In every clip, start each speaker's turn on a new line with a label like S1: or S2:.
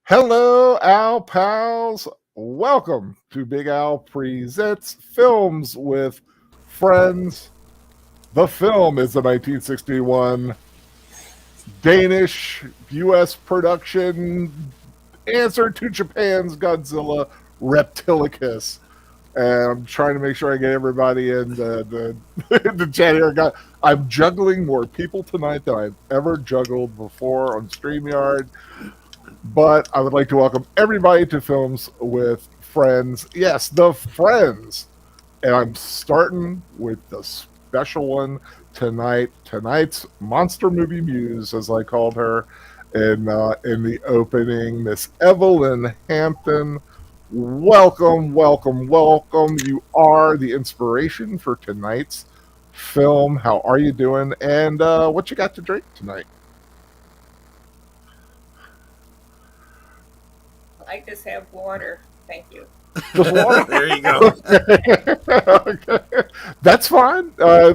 S1: Hello, Al pals. Welcome to Big Al Presents Films with Friends. The film is the 1961 Danish U.S. production answer to Japan's Godzilla, Reptilicus. And I'm trying to make sure I get everybody in the chat here. I'm juggling more people tonight than I've ever juggled before on StreamYard. But I would like to welcome everybody to Films with Friends. Yes, the Friends. And I'm starting with the special one tonight. Tonight's Monster Movie Muse, as I called her in the opening, Miss Evelyn Hampton. Welcome, welcome, welcome. You are the inspiration for tonight's film. How are you doing? And what you got to drink tonight?
S2: I just have water. Thank you.
S1: Just water?
S3: There you go.
S1: Okay. That's fine. I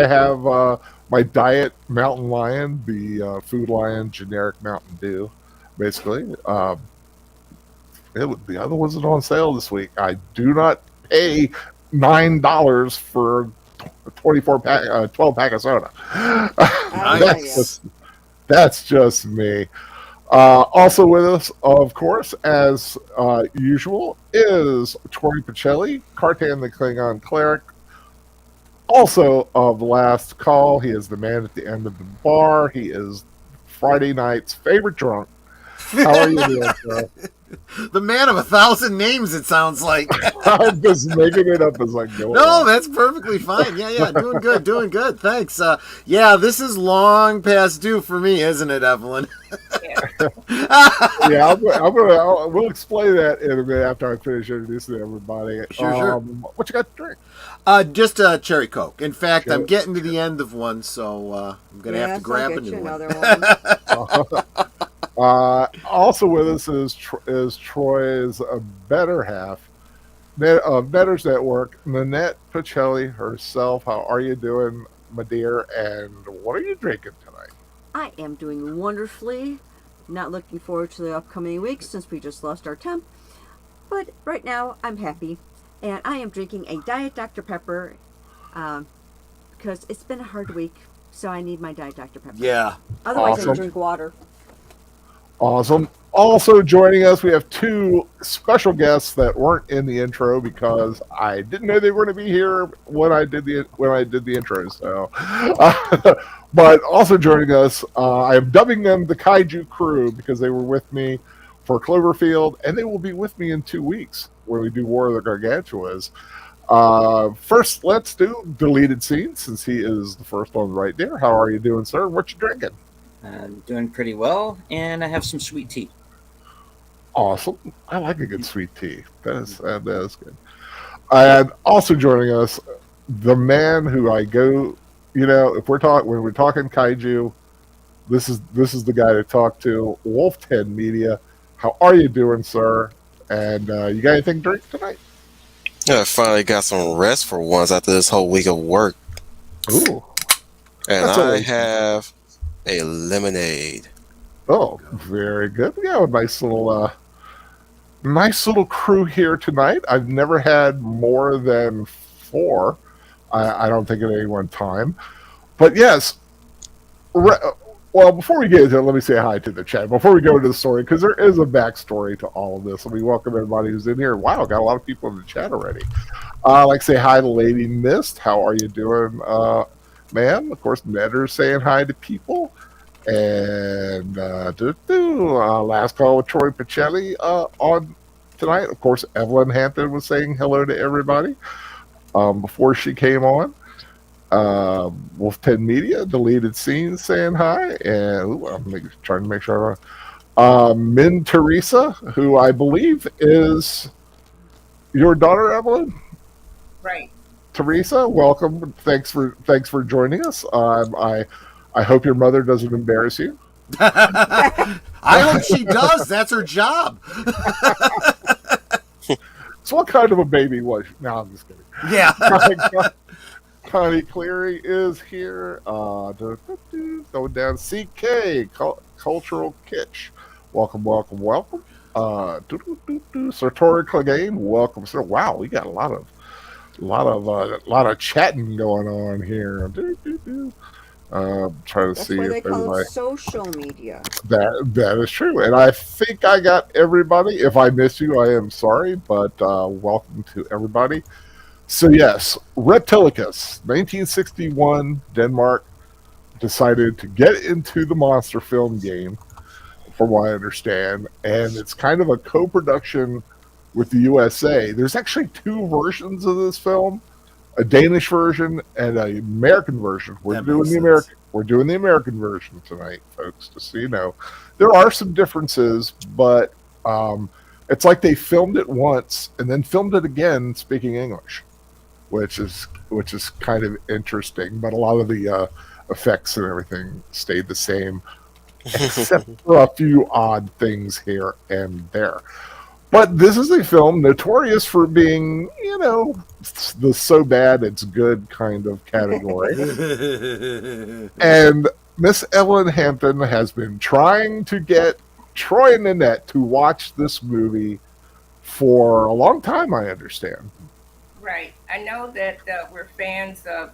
S1: have my Diet Mountain Lion, the Food Lion generic Mountain Dew, basically. The other ones are on sale this week. I do not pay $9 for a 12 pack of soda. That's just me. Also with us, of course, as usual, is Troy Pacelli, Cartan the Klingon Cleric. Also of Last Call, he is the man at the end of the bar. He is Friday night's favorite drunk. How are you doing, sir?
S3: The man of 1,000 names, it sounds like.
S1: I'm just making it up as I go.
S3: No, that's perfectly fine. Yeah, doing good. Thanks. This is long past due for me, isn't it, Evelyn?
S1: Yeah, we'll explain that in a minute after I finish introducing everybody.
S3: Sure.
S1: What you got to drink?
S3: Just a cherry Coke. In fact, I'm getting to the end of one, so I'm going to have to grab a new one.
S1: Also with us is Troy's better half of Netters Network, Nanette Pacelli herself. How are you doing, my dear? And what are you drinking tonight?
S4: I am doing wonderfully. Not looking forward to the upcoming weeks since we just lost our temp. But right now, I'm happy. And I am drinking a Diet Dr. Pepper because it's been a hard week. So I need my Diet Dr. Pepper.
S3: Yeah.
S4: Otherwise,
S1: Awesome.
S4: I drink water.
S1: Awesome. Also joining us, we have two special guests that weren't in the intro because I didn't know they were going to be here when I did the intro. So, but also joining us, I am dubbing them the Kaiju Crew because they were with me for Cloverfield, and they will be with me in 2 weeks when we do War of the Gargantuas. First, let's do deleted scenes since he is the first one right there. How are you doing, sir? What you drinking?
S5: I'm doing pretty well, and I have some sweet tea.
S1: Awesome. I like a good sweet tea. That is good. And also joining us, the man who I go, when we're talking kaiju, this is the guy to talk to. Wolf 10 Media. How are you doing, sir? And you got anything to drink tonight?
S6: Yeah, I finally got some rest for once after this whole week of work.
S1: Ooh.
S6: And I have a lemonade.
S1: Oh, very good. We got a nice little crew here tonight. I've never had more than 4. I don't think at any one time. But yes, well, before we get into it, let me say hi to the chat. Before we go into the story, because there is a backstory to all of this. And we welcome everybody who's in here. Wow, got a lot of people in the chat already. I'd like to say hi to Lady Mist. How are you doing, ma'am? Of course, Netter's saying hi to people. And last call with Troy Pacelli on tonight. Of course, Evelyn Hampton was saying hello to everybody before she came on. Wolf 10 Media, deleted scenes saying hi. And I'm trying to make sure. Min Teresa, who I believe is your daughter, Evelyn?
S2: Right.
S1: Teresa, welcome. Thanks for joining us. I hope your mother doesn't embarrass you.
S3: I hope she does. That's her job.
S1: So what kind of a baby was she? No, I'm just kidding.
S3: Yeah.
S1: Connie Cleary is here. Going down. CK, Cultural Kitsch. Welcome, welcome, welcome. Sartori Clegane, welcome. So, wow, we got a lot of chatting going on here. Trying to
S4: That's
S1: see
S4: why
S1: if
S4: they call
S1: everybody
S4: it social media.
S1: that is true, and I think I got everybody. If I miss you, I am sorry, but welcome to everybody. So yes, Reptilicus, 1961, Denmark decided to get into the monster film game, from what I understand, and it's kind of a co-production with the USA. There's actually two versions of this film, a Danish version and an American version.
S3: That makes sense.
S1: We're doing the American version tonight, folks. Just so you know, there are some differences, but it's like they filmed it once and then filmed it again speaking English, which is kind of interesting. But a lot of the effects and everything stayed the same, except for a few odd things here and there. But this is a film notorious for being, the so bad it's good kind of category. And Miss Evelyn Hampton has been trying to get Troy and Nanette to watch this movie for a long time, I understand.
S2: Right. I know that we're fans of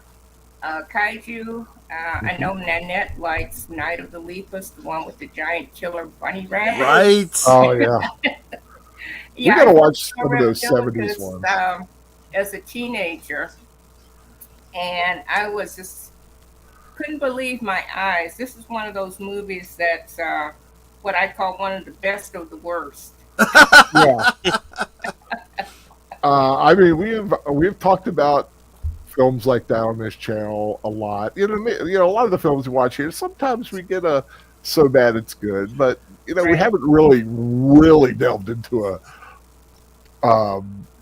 S2: kaiju. I know Nanette likes Night of the Lepus, the one with the giant killer bunny rabbit.
S3: Right.
S1: Oh, yeah.
S2: Yeah,
S1: We got to
S2: I
S1: watch
S2: saw
S1: some of those
S2: Reptilicus,
S1: 70s ones.
S2: As a teenager, and I was just couldn't believe my eyes. This is one of those movies that's what I call one of the best of the worst.
S1: Yeah. I mean, we've talked about films like that on this channel a lot. A lot of the films we watch here, sometimes we get a so bad it's good, but we
S2: Right.
S1: haven't really delved into a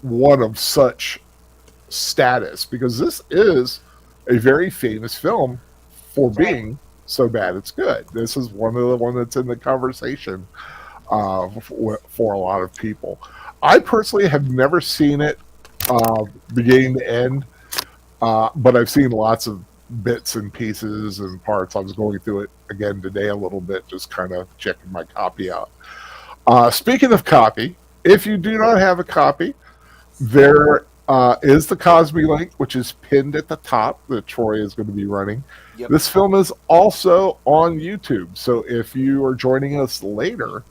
S1: one of such status, because this is a very famous film for being so bad it's good. This is one of the one that's in the conversation for a lot of people. I personally have never seen it beginning to end, but I've seen lots of bits and pieces and parts. I was going through it again today a little bit, just kind of checking my copy out. Speaking of copy, if you do not have a copy, there is the Cosby link, which is pinned at the top, that Troy is going to be running.
S3: Yep.
S1: This film is also on YouTube, so if you are joining us later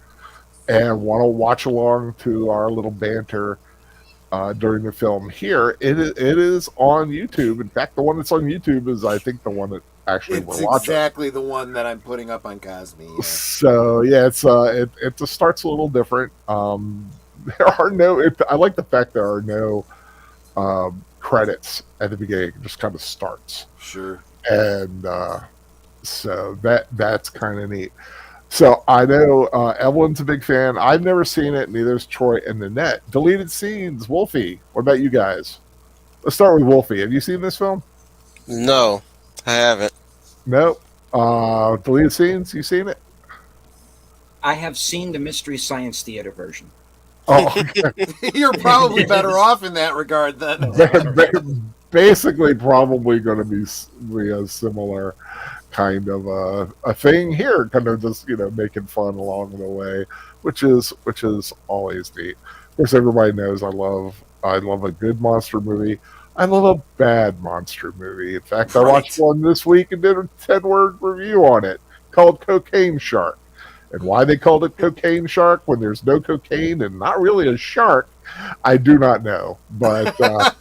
S1: and want to watch along to our little banter during the film here, it is on YouTube. In fact, the one that's on YouTube is, I think, the one that actually
S3: It's
S1: we're watching.
S3: exactly the one that I'm putting up on Cosme. Yeah.
S1: So yeah, it just starts a little different. There are no. I like the fact there are no credits at the beginning. It just kind of starts,
S3: Sure.
S1: and so that's kind of neat. So I know Evelyn's a big fan. I've never seen it. Neither is Troy and Nanette. Deleted scenes. Wolfie, what about you guys? Let's start with Wolfie. Have you seen this film?
S6: No, I haven't.
S1: Nope. Deleted scenes. You seen it?
S5: I have seen the Mystery Science Theater version.
S1: Oh, okay.
S3: You're probably better off in that regard then.
S1: Basically, probably going to be a similar kind of a thing here, kind of just making fun along the way, which is always neat. Of course, everybody knows I love a good monster movie. I love a bad monster movie. In fact, I watched one this week and did a 10-word review on it called Cocaine Shark. And why they called it Cocaine Shark when there's no cocaine and not really a shark, I do not know. But
S3: That's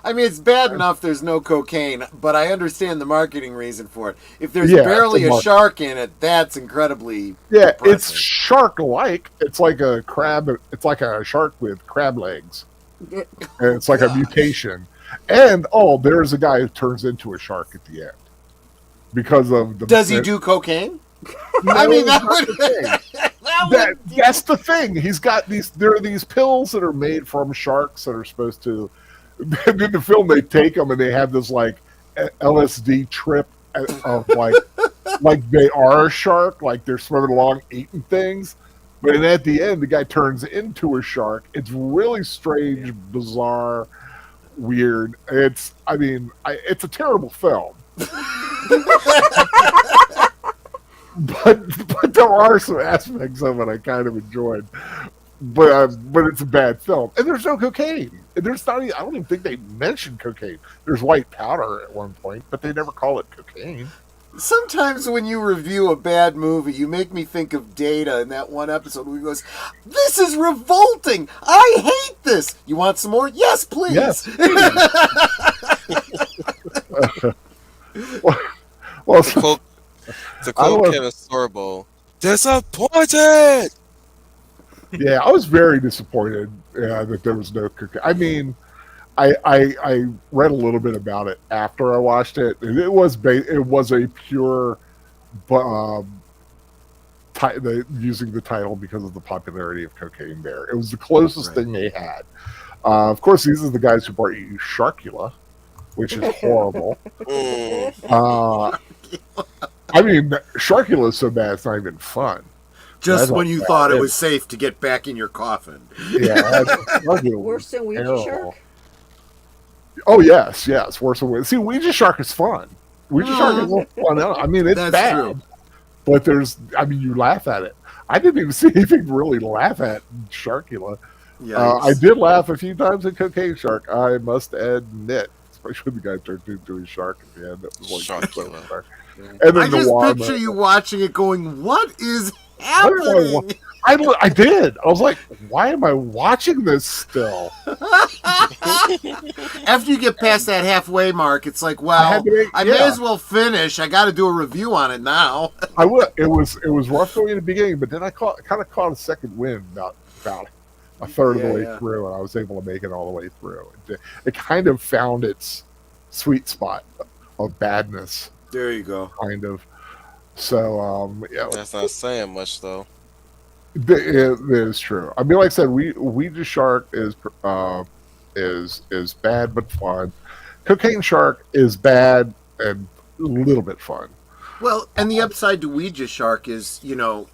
S3: I mean, it's bad enough there's no cocaine, but I understand the marketing reason for it. If there's barely a shark in it, that's incredibly depressing.
S1: It's shark-like. It's like a crab. It's like a shark with crab legs. And it's like a mutation. And there's a guy who turns into a shark at the end because of the.
S3: Does he do cocaine?
S1: No,
S3: I mean, that's
S1: the thing. He's got these. There are these pills that are made from sharks that are supposed to. In the film, they take them and they have this like LSD trip of like they are a shark, like they're swimming along eating things. But then at the end, the guy turns into a shark. It's really strange, bizarre, weird. It's a terrible film. but there are some aspects of it I kind of enjoyed. But it's a bad film, and there's no cocaine. And there's not. I don't even think they mentioned cocaine. There's white powder at one point, but they never call it cocaine.
S3: Sometimes when you review a bad movie, you make me think of Data in that one episode where he goes, "This is revolting. I hate this. You want some more? Yes, please."
S1: Yes. well,
S6: to quote Kevin Sorbo, disappointed.
S1: Yeah, I was very disappointed that there was no cocaine. I mean, I read a little bit about it after I watched it, and it was a pure, using the title because of the popularity of Cocaine Bear. It was the closest thing they had. Of course, these are the guys who brought you Sharkula, which is horrible. I mean, Sharkula is so bad it's not even fun.
S3: Just when you thought it was safe to get back in your coffin.
S1: Yeah,
S4: worse than Ouija Shark.
S1: Oh yes, worse than Ouija. See, Ouija Shark is fun. Ouija Shark is fun. I mean, it's bad, true. But you laugh at it. I didn't even see anything to really laugh at in Sharkula. I did laugh a few times at Cocaine Shark. I must admit, especially when the guy turned into a shark at the end. That was like Sharkula. And then
S3: I just picture you watching it going, "What is happening?"
S1: I did. I was like, why am I watching this still?
S3: After you get past that halfway mark, it's like, well, I may as well finish. I got to do a review on it now.
S1: I would. It was rough going in the beginning, but then I kind of caught a second wind about a third of the way through, and I was able to make it all the way through. It kind of found its sweet spot of badness.
S3: There you go.
S1: Kind of. So,
S6: That's not saying much, though.
S1: It is true. I mean, like I said, Ouija Shark is bad but fun. Cocaine Shark is bad and a little bit fun.
S3: Well, and the upside to Ouija Shark is, you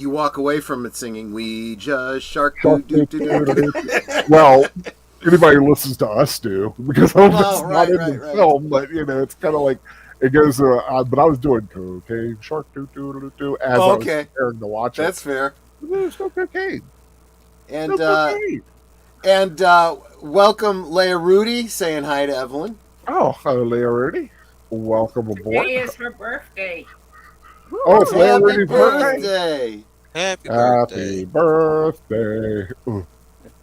S3: walk away from it singing Ouija Shark. Well,
S1: anybody who listens to us do, because it's not in the film, but it's kind of like it goes. But I was doing Cocaine Shark as I was preparing to watch it.
S3: That's fair.
S1: There's no cocaine.
S3: And welcome Leia Rudy saying hi to Evelyn.
S1: Oh, hello Leia Rudy. Welcome aboard.
S2: Today is her birthday.
S1: Oh, it's Leia Rudy's
S3: birthday.
S6: Happy birthday.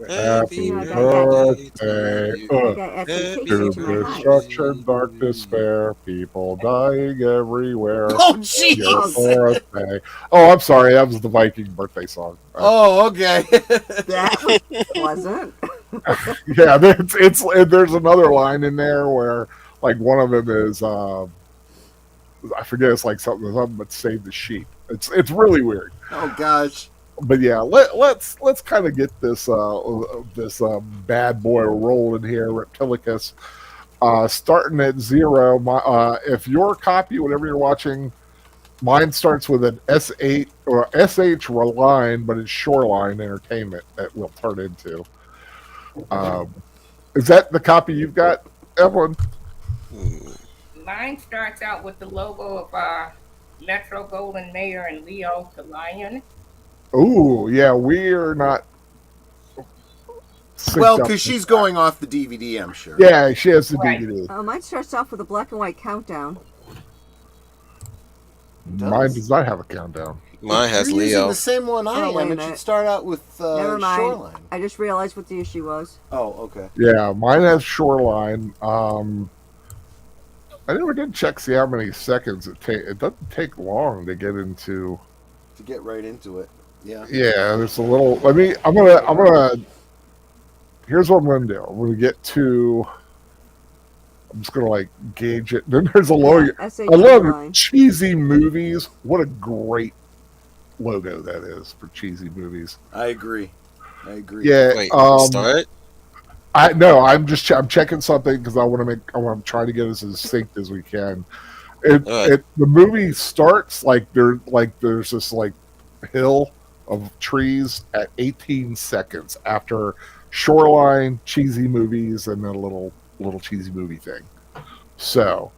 S1: Happy birthday. To destruction, dark despair, people dying everywhere.
S3: Oh, jeez.
S1: Oh, I'm sorry. That was the Viking birthday song.
S3: Oh, okay.
S4: That wasn't.
S1: Yeah, there's another line in there where, like, one of them is, I forget, it's like something but save the sheep. It's really weird.
S3: Oh, gosh.
S1: But yeah, let's kind of get this bad boy rolling here, Reptilicus. Starting at 0. If your copy, whatever you're watching, mine starts with an S8 or SH line, but it's Shoreline Entertainment that will turn into. Is that the copy you've got, Evelyn?
S2: Mine starts out with the logo of Metro Golden Mayor and Leo the Lion.
S1: Ooh, yeah, we're not.
S3: Well, because she's going off the DVD, I'm sure.
S1: Yeah, she has the DVD.
S4: Mine starts off with a black and white countdown.
S1: Mine does not have a countdown.
S6: Mine has
S3: You're
S6: Leo.
S3: Using the same one I am. It should start out with
S4: Never mind.
S3: Shoreline.
S4: I just realized what the issue was.
S3: Oh, okay.
S1: Yeah, mine has Shoreline. I never did check see how many seconds it takes. It doesn't take long to get into.
S3: To get right into it. Yeah.
S1: Yeah, there's a little. I'm gonna. Here's what I'm gonna do. I'm gonna get to. I'm just gonna gauge it. Then there's a logo. I love cheesy movies. What a great logo that is for cheesy movies.
S3: I agree.
S1: Yeah.
S6: Wait, start.
S1: I'm checking something because I want to try to get us as synced as we can. The movie starts there's this hill of trees at 18 seconds after Shoreline, cheesy movies, and then a little cheesy movie thing. So,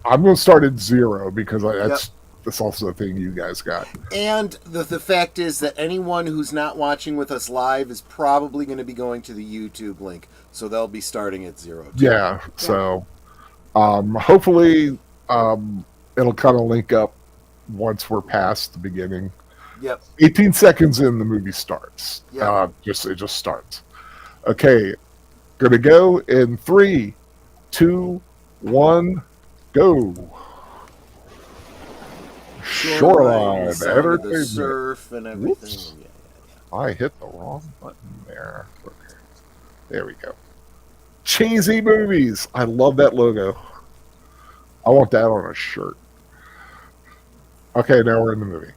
S1: I'm going to start at 0 because that's also the thing you guys got.
S3: And the fact is that anyone who's not watching with us live is probably going to be going to the YouTube link, so they'll be starting at 0 too.
S1: Yeah, so hopefully it'll kind of link up once we're past the beginning.
S3: Yep.
S1: 18 seconds in, the movie starts.
S3: Yep.
S1: It just starts. Okay, gonna go in 3, 2, 1, go. Shoreline,
S3: sound of the
S1: entertainment.
S3: surf and everything.
S1: Whoops.
S3: Yeah.
S1: I hit the wrong button there. Okay. There we go. Cheesy movies. I love that logo. I want that on a shirt. Okay, now we're in the movie.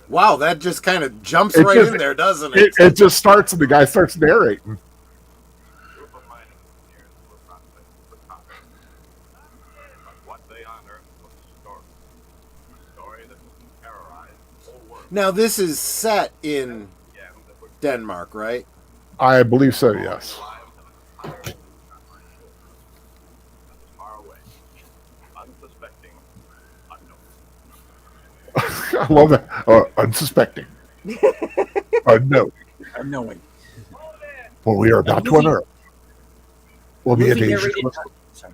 S3: Wow, that just kind of jumps
S1: It
S3: right
S1: just-
S3: in there, doesn't it?
S1: It just starts and the guy starts narrating.
S3: Now, this is set in Denmark, right?
S1: I believe so, yes. I love that. Unsuspecting. No.
S5: Unknowing.
S1: Well, we are about to unearth. Will be a
S5: Movie
S1: danger.
S5: narrated. Sorry.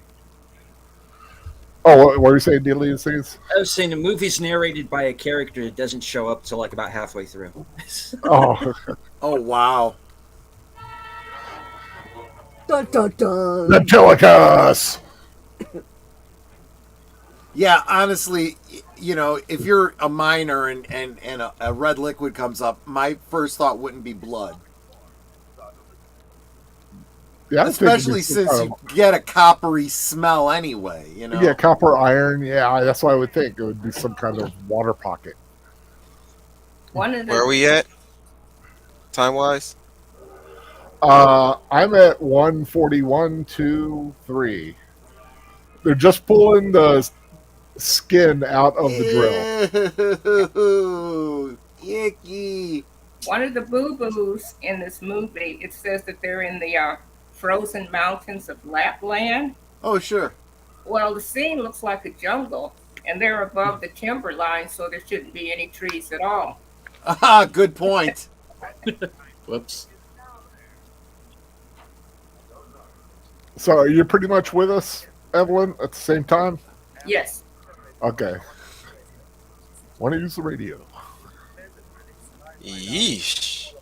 S1: Oh, what were you saying, Dealey and things?
S5: I was saying the movie's narrated by a character that doesn't show up till like about halfway through.
S1: Oh,
S3: Oh, wow.
S4: Dun dun dun.
S1: Reptilicus!
S3: Yeah, honestly, you know, if you're a miner and a red liquid comes up, my first thought wouldn't be blood.
S1: Yeah, I was thinking
S3: Especially
S1: some
S3: since
S1: kind
S3: you get a coppery smell anyway, you know?
S1: Yeah, copper, iron. Yeah, that's what I would think. It would be some kind of water pocket.
S2: One of the
S6: Where are we at? Time wise?
S1: I'm at 141, 2, 3. They're just pulling the skin out of the drill.
S3: Ew, icky.
S2: One of the boo-boos in this movie, it says that they're in the frozen mountains of Lapland.
S3: Oh, sure.
S2: Well, the scene looks like a jungle, and they're above the timber line, so there shouldn't be any trees at all.
S3: Ah, good point.
S5: Whoops.
S1: So you're pretty much with us, Evelyn, at the same time?
S2: Yes.
S1: Okay. Want to use the radio.
S6: Yeesh.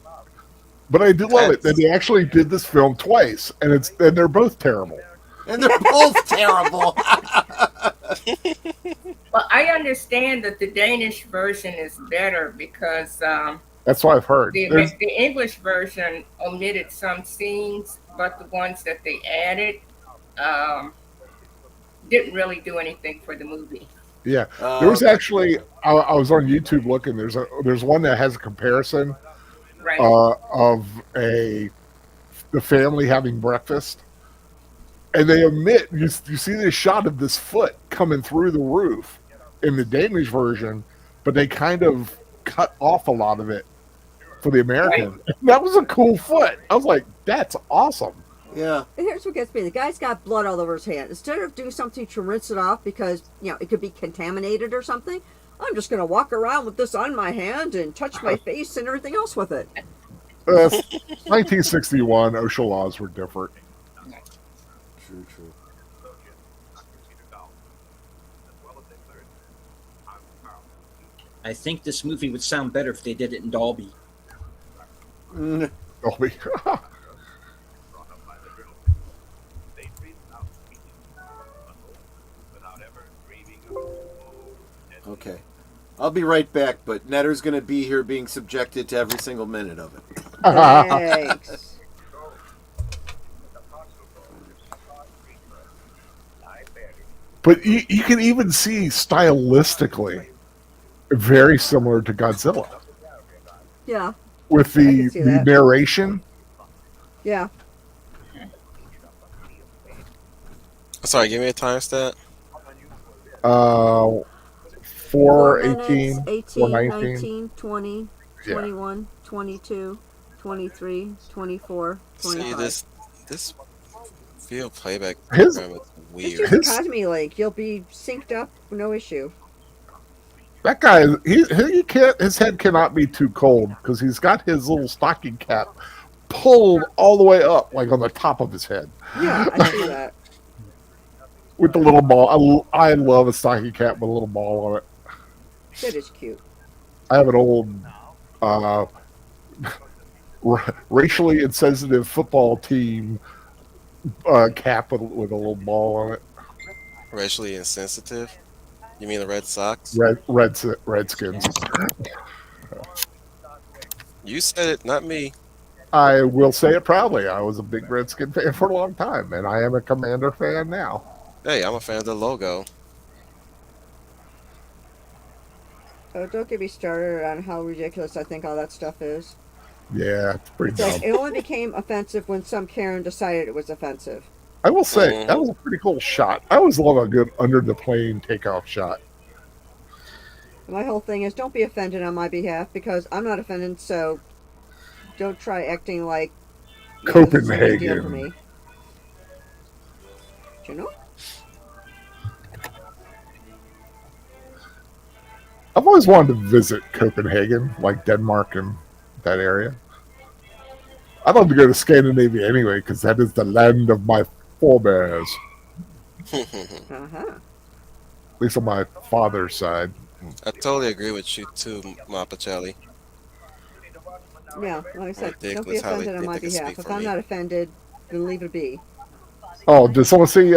S1: But I do love it that they actually did this film twice, and they're both terrible.
S3: And they're both terrible.
S2: Well, I understand that the Danish version is better because
S1: That's what I've heard.
S2: the English version omitted some scenes, but the ones that they added didn't really do anything for the movie.
S1: Yeah, there was actually. I was on YouTube looking. There's one that has a comparison
S2: Right.
S1: of the family having breakfast, and they omit. You see this shot of this foot coming through the roof in the Danish version, but they kind of cut off a lot of it for the American.
S2: Right.
S1: That was a cool foot. I was like, that's awesome.
S3: Yeah.
S4: And here's what gets me. The guy's got blood all over his hand. Instead of doing something to rinse it off because, you know, it could be contaminated or something, I'm just going to walk around with this on my hand and touch my face and everything else with it.
S1: 1961, OSHA laws were different.
S3: True, true.
S5: I think this movie would sound better if they did it in Dolby.
S3: Mm.
S1: Dolby.
S3: Okay. I'll be right back, but Netter's going to be here being subjected to every single minute of it.
S4: Thanks.
S1: But you can even see stylistically very similar to Godzilla
S4: Yeah.
S1: with
S4: I
S1: the,
S4: can see
S1: the
S4: that.
S1: narration.
S4: Yeah.
S6: Sorry, give me a time stat.
S1: 4,
S4: minutes,
S1: 18,
S4: 18,
S1: 4, 19.
S4: 19, 20,
S1: Yeah.
S4: 21, 22, 23, 24, 25.
S6: See, this field playback
S1: His-
S6: program is
S4: Just
S6: weird.
S4: use the Cosme link. You'll be synced up, no issue.
S1: That guy, he can't. His head cannot be too cold because he's got his little stocking cap pulled all the way up, like on the top of his head,
S4: Yeah, I see that.
S1: with the little ball. I love a stocking cap with a little ball on it.
S4: That is cute.
S1: I have an old racially insensitive football team cap with a little ball on it.
S6: Racially insensitive? You mean the Red Sox?
S1: Redskins.
S6: You said it, not me.
S1: I will say it proudly. I was a big Redskin fan for a long time, and I am a Commander fan now.
S6: Hey, I'm a fan of the logo.
S4: Oh, don't get me started on how ridiculous I think all that stuff is.
S1: Yeah, it's pretty
S4: It's
S1: dumb.
S4: like, it only became offensive when some Karen decided it was offensive.
S1: I will say, that was a pretty cool shot. I always love a good under the plane takeoff shot.
S4: My whole thing is don't be offended on my behalf because I'm not offended, so don't try acting like this is a big deal for me. Do you know?
S1: I've always wanted to visit Copenhagen, like Denmark and that area. I'd love to go to Scandinavia anyway, because that is the land of my forebears.
S4: Uh-huh.
S1: At least on my father's side.
S6: I totally agree with you too, Mapacelli.
S4: Yeah, like I said, don't be
S6: Ridiculous how
S4: offended on my
S6: they can
S4: behalf.
S6: speak
S4: If
S6: for
S4: I'm
S6: me.
S4: not offended, then leave it be.
S1: Oh, did someone see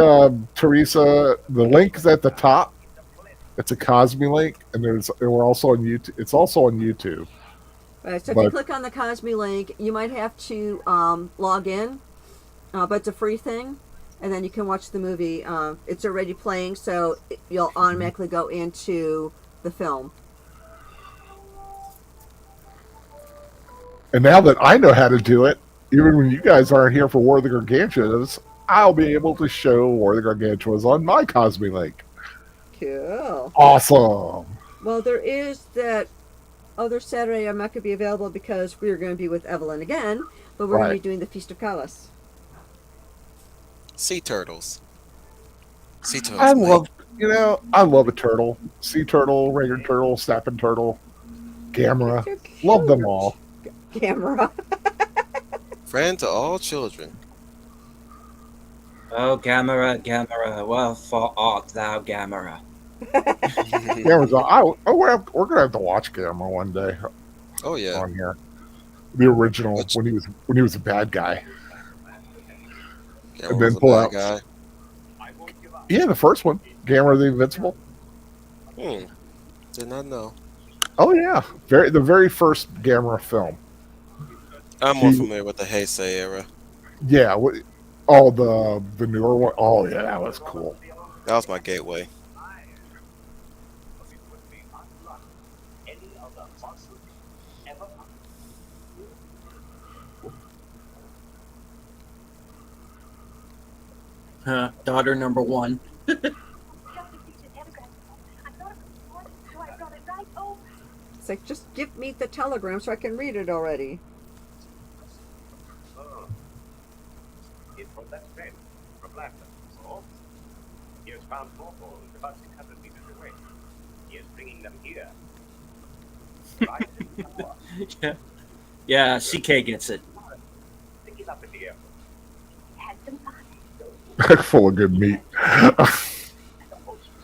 S1: Teresa? The link is at the top. It's a Cosme link, and we're also on YouTube. It's also on YouTube.
S4: Right, so if you click on the Cosme link, you might have to log in, but it's a free thing, and then you can watch the movie. It's already playing, so you'll automatically go into the film.
S1: And now that I know how to do it, even when you guys aren't here for War of the Gargantuas, I'll be able to show War of the Gargantuas on my Cosme link.
S4: Cool.
S1: Awesome.
S4: Well, there is that other Saturday I'm not going to be available because we're going to be with Evelyn again, but we're going to be doing the Feast of Kalas.
S6: Sea turtles. Sea turtles.
S1: I love a turtle. Sea turtle, regular turtle, snapping turtle, Gamera. Love them all.
S4: Gamera.
S6: Friend to all children.
S5: Oh, Gamera, Gamera, wherefore art thou, Gamera?
S1: Gamera's we're going to have to watch Gamera one day
S6: Oh yeah.
S1: on here. The original, when he was a bad guy.
S6: Gamera
S1: And then
S6: was a
S1: pull
S6: bad
S1: out.
S6: guy.
S1: Yeah, the first one, Gamera the Invincible.
S6: Did not know.
S1: Oh yeah, the very first Gamera film.
S6: I'm more familiar with the Heisei era.
S1: Yeah, the newer one. Oh yeah, that was cool.
S6: That was my gateway.
S5: Daughter number one.
S4: It's like, just give me the telegram so I can read it already.
S7: It's from that friend from last time. So, he has found more balls about 600 meters away. He is bringing them here. Right?
S5: Yeah, CK gets it.
S7: Pick it up in the air.
S1: Full of good meat.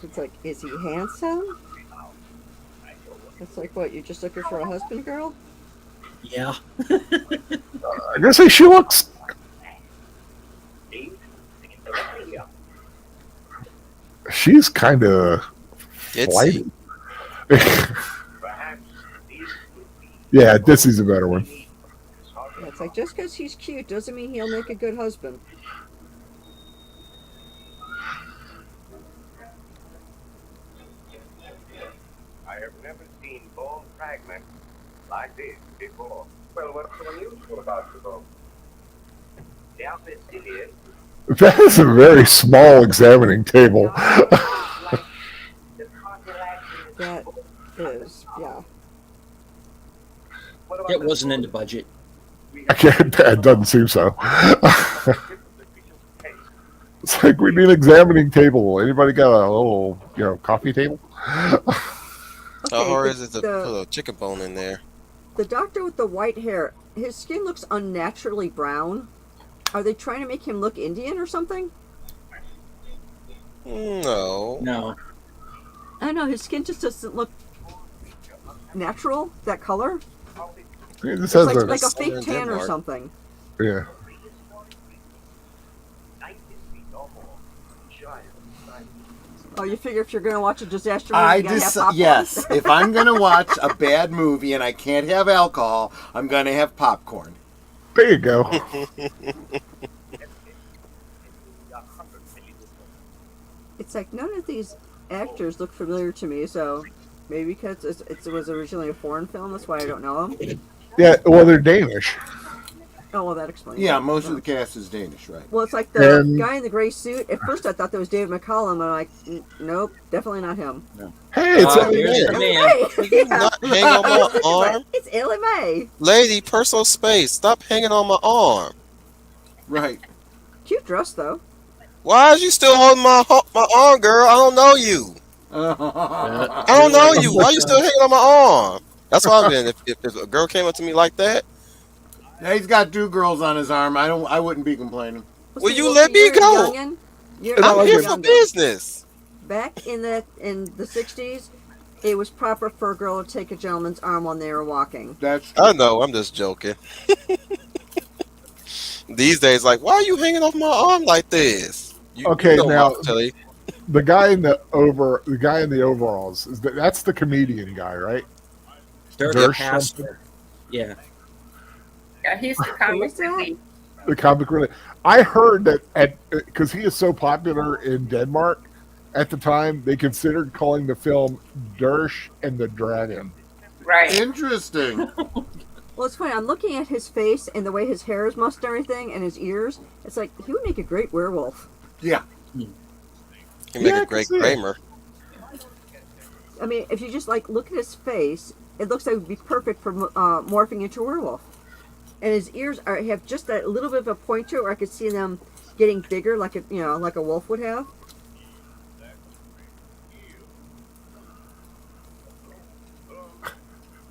S4: It's like, is he handsome? It's like, what, you're just looking for a husband, girl?
S5: Yeah.
S1: I gotta say, she looks. She's kind of flighty. Yeah, Disney's a better one.
S4: Yeah, it's like, just because he's cute doesn't mean he'll make a good husband.
S7: I have never seen bone fragments like this before. Well, what's so unusual about the bone? The outfit still is.
S1: That is a very small examining table.
S4: That is, yeah.
S5: It wasn't in the budget.
S1: It doesn't seem so. It's like we need an examining table. Anybody got a little, coffee table?
S6: How hard
S4: Okay,
S6: is it to put a chicken bone in there?
S4: the doctor with the white hair, his skin looks unnaturally brown. Are they trying to make him look Indian or something?
S6: No.
S5: No.
S4: I don't know, his skin just doesn't look natural, that color.
S1: This
S4: It's
S1: has
S4: like a
S6: Southern
S4: fake tan or
S6: Denmark.
S4: something.
S1: yeah.
S4: Oh, you figure if you're going to watch a disaster movie,
S3: I
S4: you gotta have
S3: just
S4: popcorn?
S3: yes. If I'm gonna watch a bad movie and I can't have alcohol, I'm gonna have popcorn.
S1: There you go.
S4: It's like none of these actors look familiar to me, so maybe because it was originally a foreign film, that's why I don't know them.
S1: Yeah, well, they're Danish.
S4: Oh, well, that explains
S3: Yeah,
S4: it.
S3: most of the cast is Danish, right?
S4: Well, it's like the
S1: And-
S4: guy in the gray suit. At first, I thought that was David McCallum, and I'm like, nope, definitely not him.
S1: Hey, it's
S5: Ah,
S1: Ellie
S5: there's
S1: Mae.
S5: the man.
S4: Hey, yeah.
S6: Not hang on my arm.
S4: It's Ellie Mae.
S6: Lady, personal space. Stop hanging on my arm.
S3: Right.
S4: Cute dress, though.
S6: Why is you still holding my arm, girl? I don't know you. I don't know you. Why you still hanging on my arm? That's why I've been. If a girl came up to me like that,
S3: Yeah, he's got two girls on his arm. I wouldn't be complaining.
S6: Will
S4: see,
S6: you
S4: Wilson,
S6: let me
S4: you're a
S6: go?
S4: youngin'. You're
S1: And
S6: I'm
S1: like
S6: here
S1: it.
S6: for
S4: youngin'.
S6: business.
S4: Back in the '60s, it was proper for a girl to take a gentleman's arm when they were walking.
S3: That's
S6: I know. I'm just joking. These days, like, why are you hanging off my arm like this?
S1: Okay,
S6: know
S1: now-
S6: what, Tilly.
S1: The guy in the overalls that's the comedian guy, right?
S5: They're
S1: Dersh
S5: the pastor. Yeah.
S2: Yeah, he's the comic
S4: Who's that?
S2: relief.
S1: The comic relief. I heard that because he is so popular in Denmark, at the time they considered calling the film Dersh and the Dragon.
S2: Right.
S3: interesting.
S4: Well, it's funny. I'm looking at his face and the way his hair is mussed and everything, and his ears. It's like he would make a great werewolf.
S3: Yeah.
S6: You make
S1: Yeah, I
S6: a
S1: can
S6: great
S1: see it.
S6: Kramer.
S4: I mean, if you just like look at his face, it looks like it would be perfect for morphing into a werewolf. And his ears have just that little bit of a point to it, where I could see them getting bigger, like like a wolf would have.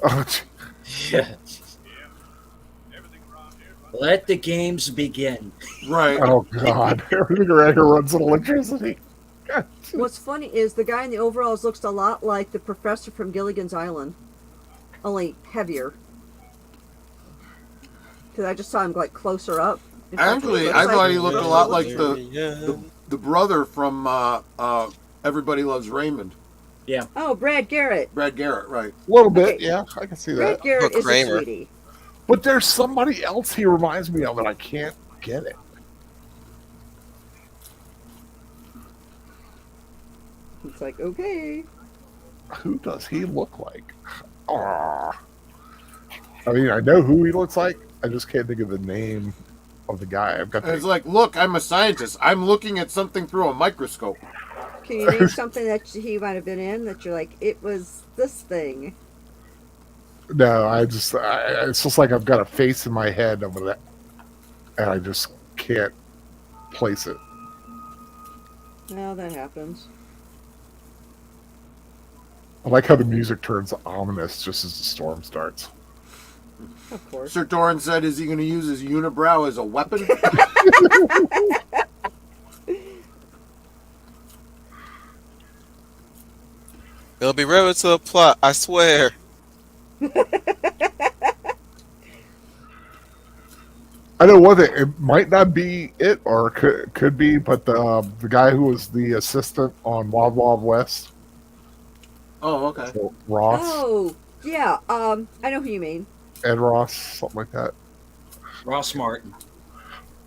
S1: Oh, gee.
S5: Yeah. Let the games begin.
S3: Right.
S1: oh God! Everything around here runs on electricity.
S4: What's funny is the guy in the overalls looks a lot like the professor from Gilligan's Island, only heavier. Because I just saw him like closer up. In fact,
S3: Actually,
S4: he looks
S3: I thought he looked a lot like
S6: Yeah.
S3: the brother from Everybody Loves Raymond.
S4: Oh, Brad Garrett.
S3: Brad Garrett, right?
S1: A little bit,
S4: Okay.
S1: yeah, I can see
S4: Brad
S1: that.
S4: Garrett
S6: Or
S4: is a
S6: Kramer.
S4: sweetie.
S1: But there's somebody else he reminds me of, and I can't get it.
S4: It's like, okay.
S1: Who does he look like? Ah, I mean, I know who he looks like. I just can't think of the name of the guy. I've got
S3: And it's
S1: the,
S3: like, look, I'm a scientist. I'm looking at something through a microscope.
S4: Can you name something that he might have been in that you're like, it was this thing?
S1: no. It's just like I've got a face in my head of that, and I just can't place it.
S4: No, that happens.
S1: I like how the music turns ominous just as the storm starts.
S4: Of course.
S3: Sir Doran said, is he going to use his unibrow as a weapon?
S6: It'll be relevant to a plot, I swear.
S1: I know one thing. It might not be it, or could be, but the guy who was the assistant on Wild Wild West,
S3: Oh, okay.
S1: Ross,
S4: Oh, yeah. I know who you mean.
S1: Ed Ross, something like that.
S5: Ross Martin.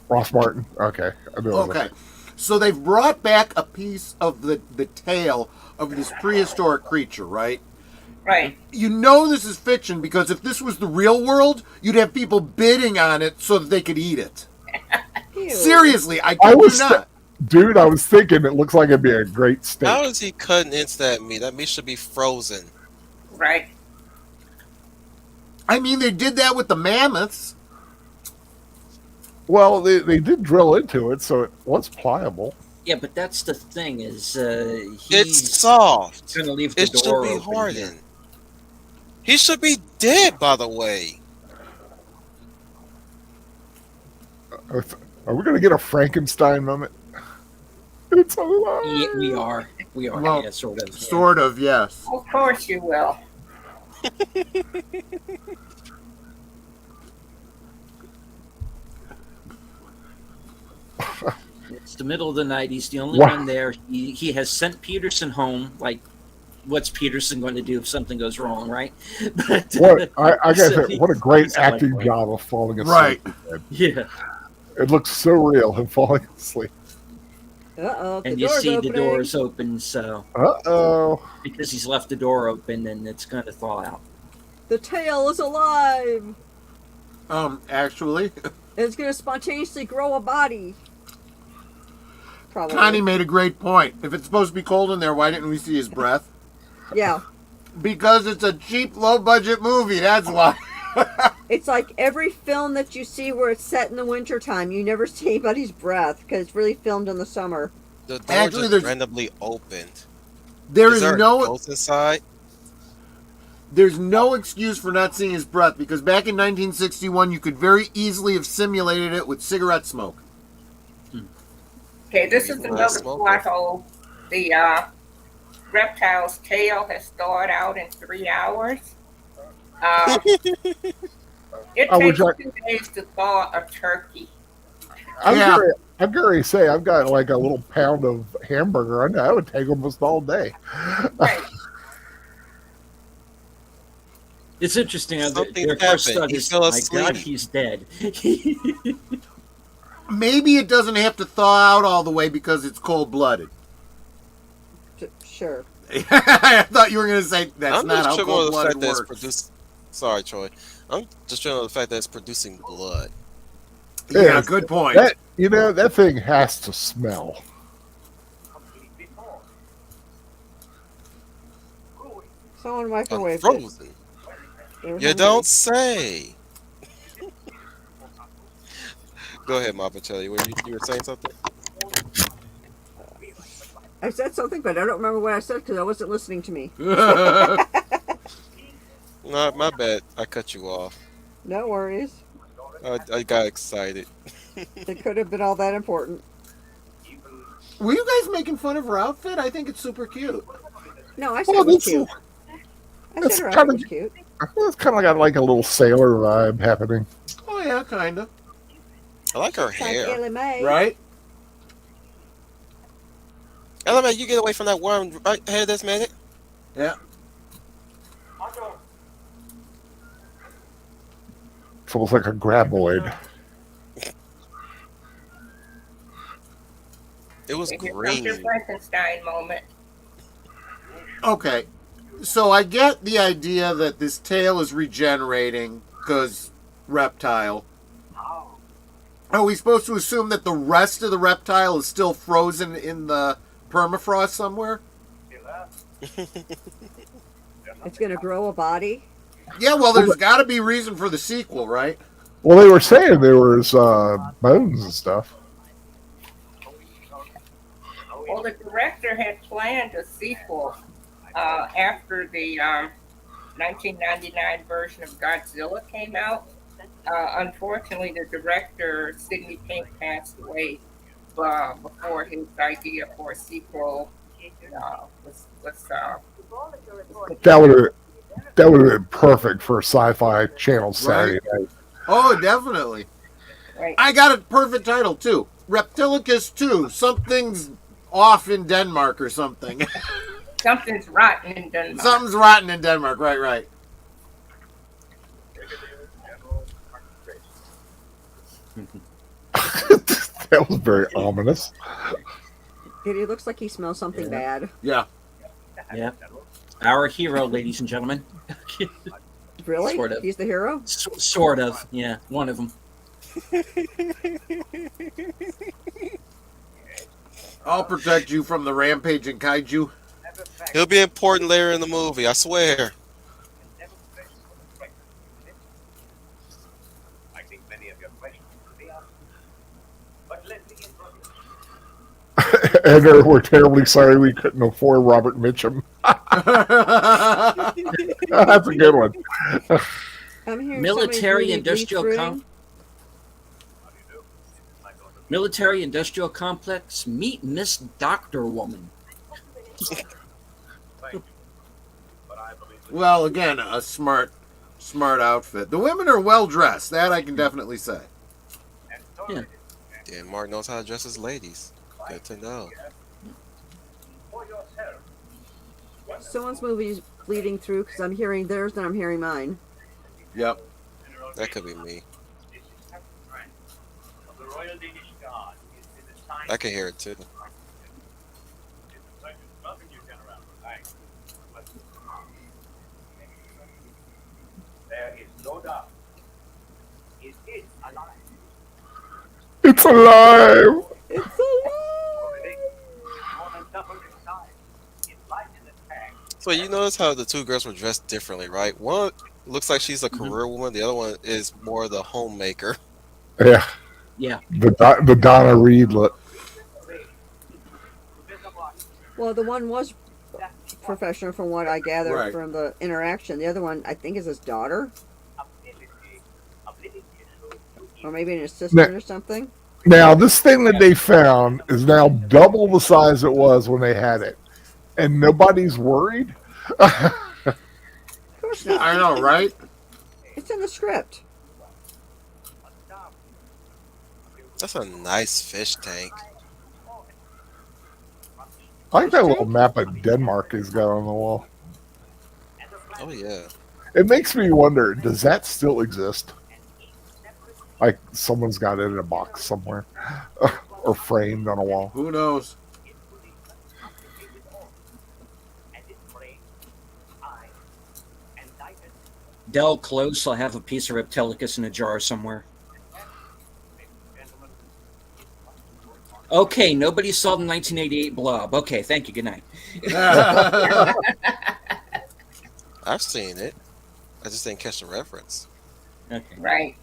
S1: Ross Martin. Okay, I know that.
S3: Okay. So they've brought back a piece of the tail of this prehistoric creature, right?
S2: Right.
S3: You know this is fiction because if this was the real world, you'd have people bidding on it so that they could eat it.
S4: Ew.
S3: Seriously, I
S1: I
S3: kid you
S1: was
S3: not.
S1: Dude, I was thinking it looks like it'd be a great steak.
S6: How is he cutting into that meat? That meat should be frozen.
S2: Right.
S3: I mean, they did that with the mammoths.
S1: Well, they did drill into it, so it was pliable.
S5: Yeah, but that's the thing is
S6: It's
S5: he's
S6: soft.
S5: gonna leave the
S6: It should
S5: door
S6: be
S5: open here.
S6: hardened. He should be dead, by the way.
S1: Are we going to get a Frankenstein moment? It's alive.
S5: Yeah, we are.
S3: Well,
S5: Yeah, sort of.
S3: Sort of, yes.
S2: Of course you will.
S5: It's the middle of the night. He's the only
S1: Wow.
S5: one there. He has sent Peterson home. Like, what's Peterson going to do if something goes wrong, right? But,
S1: What I gotta
S5: so
S1: say, what a great
S5: he's like,
S1: acting
S5: well,
S1: job of falling asleep.
S3: Right.
S5: Yeah,
S1: It looks so real, him falling asleep.
S4: Uh-oh, the
S5: and you
S4: door's
S5: see
S4: opening.
S5: the door's open, so
S1: Uh-oh.
S5: because he's left the door open, and it's going to thaw out.
S4: The tail is alive.
S3: Actually,
S4: It's going to spontaneously grow a body. Probably.
S3: Connie made a great point. If it's supposed to be cold in there, why didn't we see his breath?
S4: Yeah.
S3: Because it's a cheap, low-budget movie, that's why.
S4: It's like every film that you see where it's set in the wintertime, you never see anybody's breath because it's really filmed in the summer.
S6: The door
S3: Actually,
S6: just
S3: there's-
S6: randomly opened.
S3: There
S6: Is
S3: is
S6: there a
S3: no...
S6: ghost inside?
S3: There's no excuse for not seeing his breath because back in 1961, you could very easily have simulated it with cigarette smoke.
S2: Okay, this is
S6: Well,
S2: another
S6: smoke
S2: plot
S6: it.
S2: hole. The reptile's tail has thawed out in 3 hours. It
S1: I would
S2: takes
S1: like-
S2: 2 days to thaw a turkey.
S3: Yeah.
S1: I'm going to say, I've got like a little pound of hamburger. I know that would take almost all day.
S2: Right.
S5: It's interesting.
S6: Something
S5: Their first
S6: happened.
S5: thought
S6: He
S5: is,
S6: fell
S5: my
S6: asleep.
S5: God, he's dead.
S3: Maybe it doesn't have to thaw out all the way because it's cold-blooded.
S4: Sure.
S3: I thought you were going to say that's
S6: I'm
S3: not
S6: just
S3: how
S6: tripping on the fact
S3: cold-blooded
S6: that it's
S3: works.
S6: producing. Sorry, Troy. I'm just tripping on the fact that it's producing blood.
S3: Yeah,
S1: Yeah.
S3: good point.
S1: That thing has to smell.
S4: Someone microwaved it.
S6: Frozen.
S4: They were
S6: You
S4: hungry.
S6: don't say. Go ahead, Mapacelli. You were saying something?
S4: I said something, but I don't remember what I said because I wasn't listening to me.
S6: No, my bad. I cut you off.
S4: No worries.
S6: I got excited.
S4: It could have been all that important.
S3: Were you guys making fun of her outfit? I think it's super cute.
S4: No, I said
S1: Well,
S4: it was
S1: that's,
S4: cute. I
S1: that's
S4: said her
S1: kind
S4: outfit
S1: of-
S4: was cute.
S1: it's kind of got like a little sailor vibe happening.
S3: Oh, yeah, kind of.
S6: I like her
S4: Like
S6: hair.
S4: Ellie Mae.
S3: Right?
S6: Element, you get away from that worm right ahead of this minute.
S3: Yeah.
S1: It's almost like a graboid.
S6: It was
S2: Here comes your
S6: green.
S2: Frankenstein moment.
S3: Okay. So I get the idea that this tail is regenerating because reptile. Are we supposed to assume that the rest of the reptile is still frozen in the permafrost somewhere?
S4: It's going to grow a body.
S3: Yeah, well, there's got to be reason for the sequel, right?
S1: Well, they were saying there was bones and stuff.
S2: Well, the director had planned a sequel after the 1999 version of Godzilla came out. Unfortunately, the director, Sidney Pink, passed away before his idea for a sequel was
S1: That would have been perfect for Sci-Fi Channel Saturday night.
S3: Oh, definitely.
S2: right.
S3: I got a perfect title, too. Reptilicus 2. Something's off in Denmark or something.
S2: Something's rotten in Denmark.
S3: Something's rotten in Denmark. Right, right.
S1: That was very ominous.
S4: It looks like he smells something bad.
S3: Yeah.
S5: Yeah. Our hero, ladies and gentlemen.
S4: Really?
S5: Sort of.
S4: He's the hero?
S5: Sort of. Yeah, one of them.
S3: I'll protect you from the rampaging kaiju.
S6: He'll be important later in the movie, I swear.
S7: think many of your questions will be answered. But let me introduce.
S1: And we're terribly sorry we couldn't afford Robert Mitchum. That's a good one.
S4: I'm hearing
S5: Military
S4: somebody's
S5: industrial
S4: bleed
S5: com-
S4: through.
S7: How do you do? My daughter.
S5: Military industrial complex. Meet Miss Doctor Woman.
S7: Thank you. But I believe that
S3: Well, again, a smart outfit. The women are well dressed. That I can definitely say.
S7: and tolerated.
S6: Yeah, Mark knows how to dress his ladies. Good to know.
S7: For yourself.
S4: Someone's movie's bleeding through because I'm hearing theirs and I'm hearing mine.
S3: Yep.
S6: That could be me.
S7: This is Captain Grant of the Royal Danish Guard. It's been assigned.
S6: I can hear it too.
S7: It's a pleasure. Nothing you can around. Thanks. But there is no doubt. It is alive.
S1: It's alive.
S4: It's alive!
S7: More than double its size. It's light in the tank.
S6: So you notice how the two girls were dressed differently, right? One looks like she's a career woman. The other one is more the homemaker.
S1: Yeah.
S5: Yeah.
S1: The Donna Reed look.
S4: Well, the one was professional from what I gathered
S3: Right.
S4: from the interaction. The other one, I think, is his daughter. Or maybe an assistant or something.
S1: Now, this thing that they found is now double the size it was when they had it. And nobody's worried?
S4: Of course not.
S3: I know, right?
S4: It's in the script.
S6: That's a nice fish tank.
S1: I like that little map of Denmark he's got on the wall.
S6: Oh yeah.
S1: It makes me wonder, does that still exist? Like someone's got it in a box somewhere. Or framed on a wall.
S3: Who knows?
S5: Del Close. I have a piece of Reptilicus in a jar somewhere. Okay, nobody saw the 1988 Blob. Okay, thank you. Good night.
S6: I've seen it. I just didn't catch the reference.
S5: Okay.
S2: Right.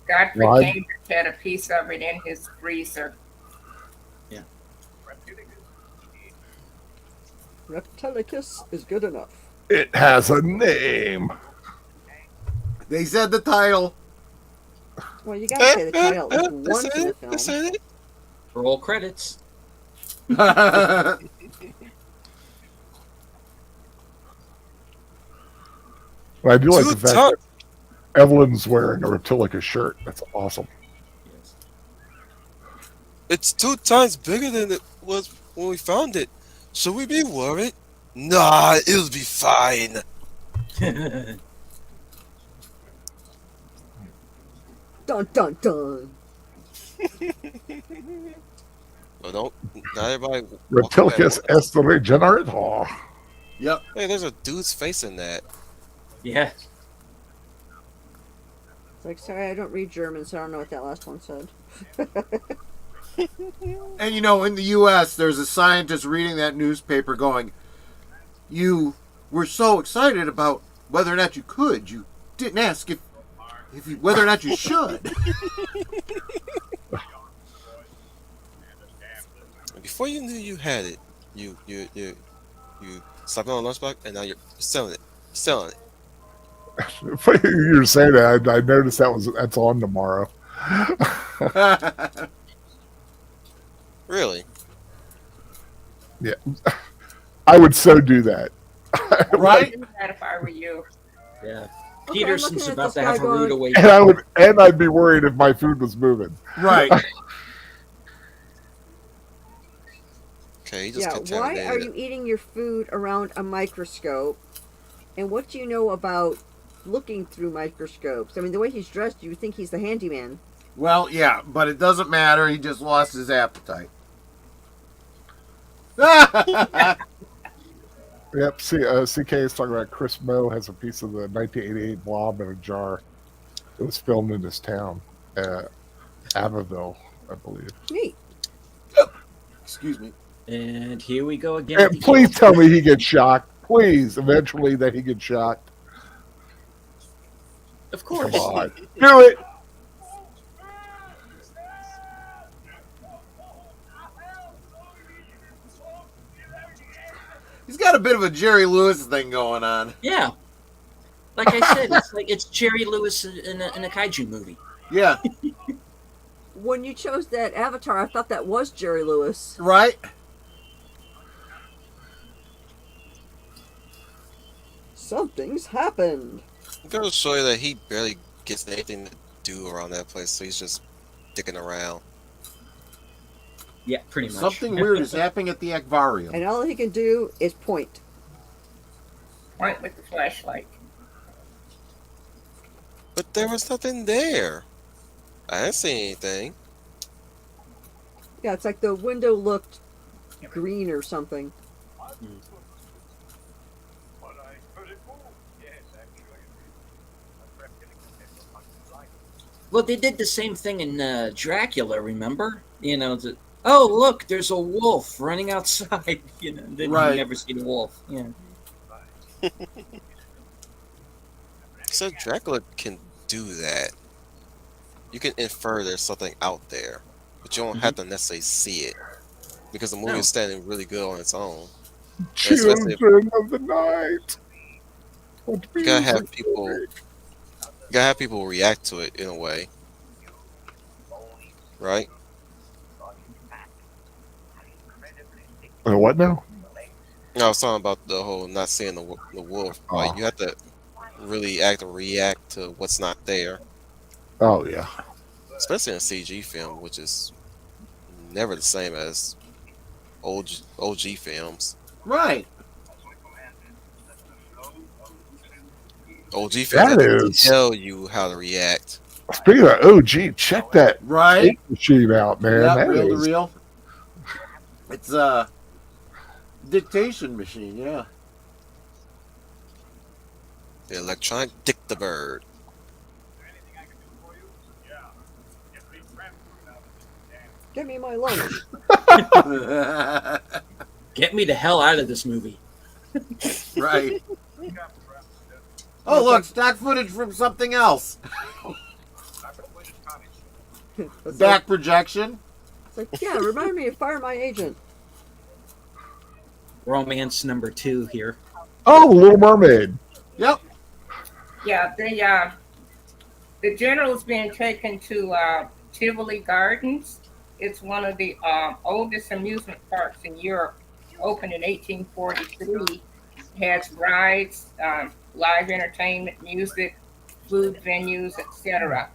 S2: Godfrey
S1: Well,
S2: Cambridge had a piece of it in his freezer.
S4: Reptilicus is good enough.
S1: It has a name.
S3: They said the title.
S4: Well, you gotta say the title is one
S6: That's
S4: for the
S6: it.
S4: film.
S6: That's it.
S5: Roll credits.
S1: But I do like
S6: Two
S1: the fact
S6: ton-
S1: that Evelyn's wearing a Reptilicus shirt. That's awesome.
S5: Yes.
S6: It's 2 times bigger than it was when we found it. Should we be worried? Nah, it'll be fine.
S4: Dun dun dun.
S6: Well, don't. Not everybody.
S1: Reptilicus est the regenerator.
S3: Yep.
S6: Hey, there's a dude's face in that.
S5: Yeah.
S4: It's like, sorry, I don't read German, so I don't know what that last one said.
S3: And you know, in the U.S., there's a scientist reading that newspaper going, "You were so excited about whether or not you could. You didn't ask if you, whether or not you should."
S6: Before you knew you had it, you slapped it on a lunchbox, and now you're selling it. Selling it.
S1: Funny you were saying that. I noticed that's on tomorrow.
S6: Really?
S1: Yeah. I would so do that.
S3: Right?
S2: I'd do that if I were you.
S5: Yeah.
S4: Okay,
S5: Peterson's
S4: I'm looking at
S5: about
S4: this
S5: to have
S4: guy
S5: a rude
S4: going-
S5: awakening.
S1: And I'd be worried if my food was moving.
S3: Right.
S6: Okay, he just
S4: Yeah, why
S6: contaminated
S4: are
S6: it.
S4: you eating your food around a microscope? And what do you know about looking through microscopes? I mean, the way he's dressed, you would think he's the handyman.
S3: Well, yeah, but it doesn't matter. He just lost his appetite.
S1: Yep. CK is talking about Chris Moe has a piece of the 1988 Blob in a jar. It was filmed in his town, Abbeville, I believe.
S4: Neat.
S3: Excuse me.
S5: And here we go again.
S1: And
S5: with the
S1: please tell me he gets shocked. Please, eventually that he gets shocked.
S5: Of
S1: Come
S5: course.
S1: on. Do it.
S3: He's got a bit of a Jerry Lewis thing going on.
S5: Yeah. Like I said, it's Jerry Lewis in a kaiju movie.
S3: Yeah,
S4: When you chose that avatar, I thought that was Jerry Lewis.
S3: right?
S4: Something's happened.
S6: I'm gonna show you that he barely gets anything to do around that place, so he's just dicking around.
S5: Yeah, pretty much.
S3: Something weird is happening at the aquarium.
S4: And all he can do is point.
S2: Point with the flashlight.
S6: But there was nothing there. I didn't see anything.
S4: Yeah, it's like the window looked green or something.
S5: Well, they did the same thing in Dracula, remember? Oh, look, there's a wolf running outside. Then
S3: Right.
S5: you never see the wolf. Yeah.
S6: So Dracula can do that. You can infer there's something out there, but you don't have to necessarily see it because the movie
S5: No.
S6: is standing really good on its own. Especially if-
S1: Children of the night. What
S6: You gotta have
S1: music
S6: people.
S1: do
S6: You gotta have people react to it in a way, right?
S1: they? What now?
S6: I was talking about the whole not seeing the wolf. Like
S1: Oh.
S6: you have to really react to what's not there,
S1: Oh, yeah.
S6: especially in a CG film, which is never the same as OG films.
S3: Right.
S6: OG films
S1: That
S6: have to
S1: is-
S6: tell you how to react.
S1: Speaking of OG, check that
S3: Right.
S1: tape machine out, man.
S3: Yeah,
S1: That
S3: reel to
S1: is-
S3: reel. It's a dictation machine, yeah.
S6: The electronic dick the bird.
S4: Give me my lunch.
S5: Get me the hell out of this movie.
S3: Right. Oh, look, stock footage from something else.
S4: It's
S3: Back projection.
S4: like, yeah, remind me of Fire My Agent.
S5: Romance number 2 here.
S1: Oh, The Little Mermaid.
S3: Yep.
S2: Yeah, the general's being taken to Tivoli Gardens. It's one of the oldest amusement parks in Europe. Opened in 1843. Has rides, live entertainment, music, food venues, etc.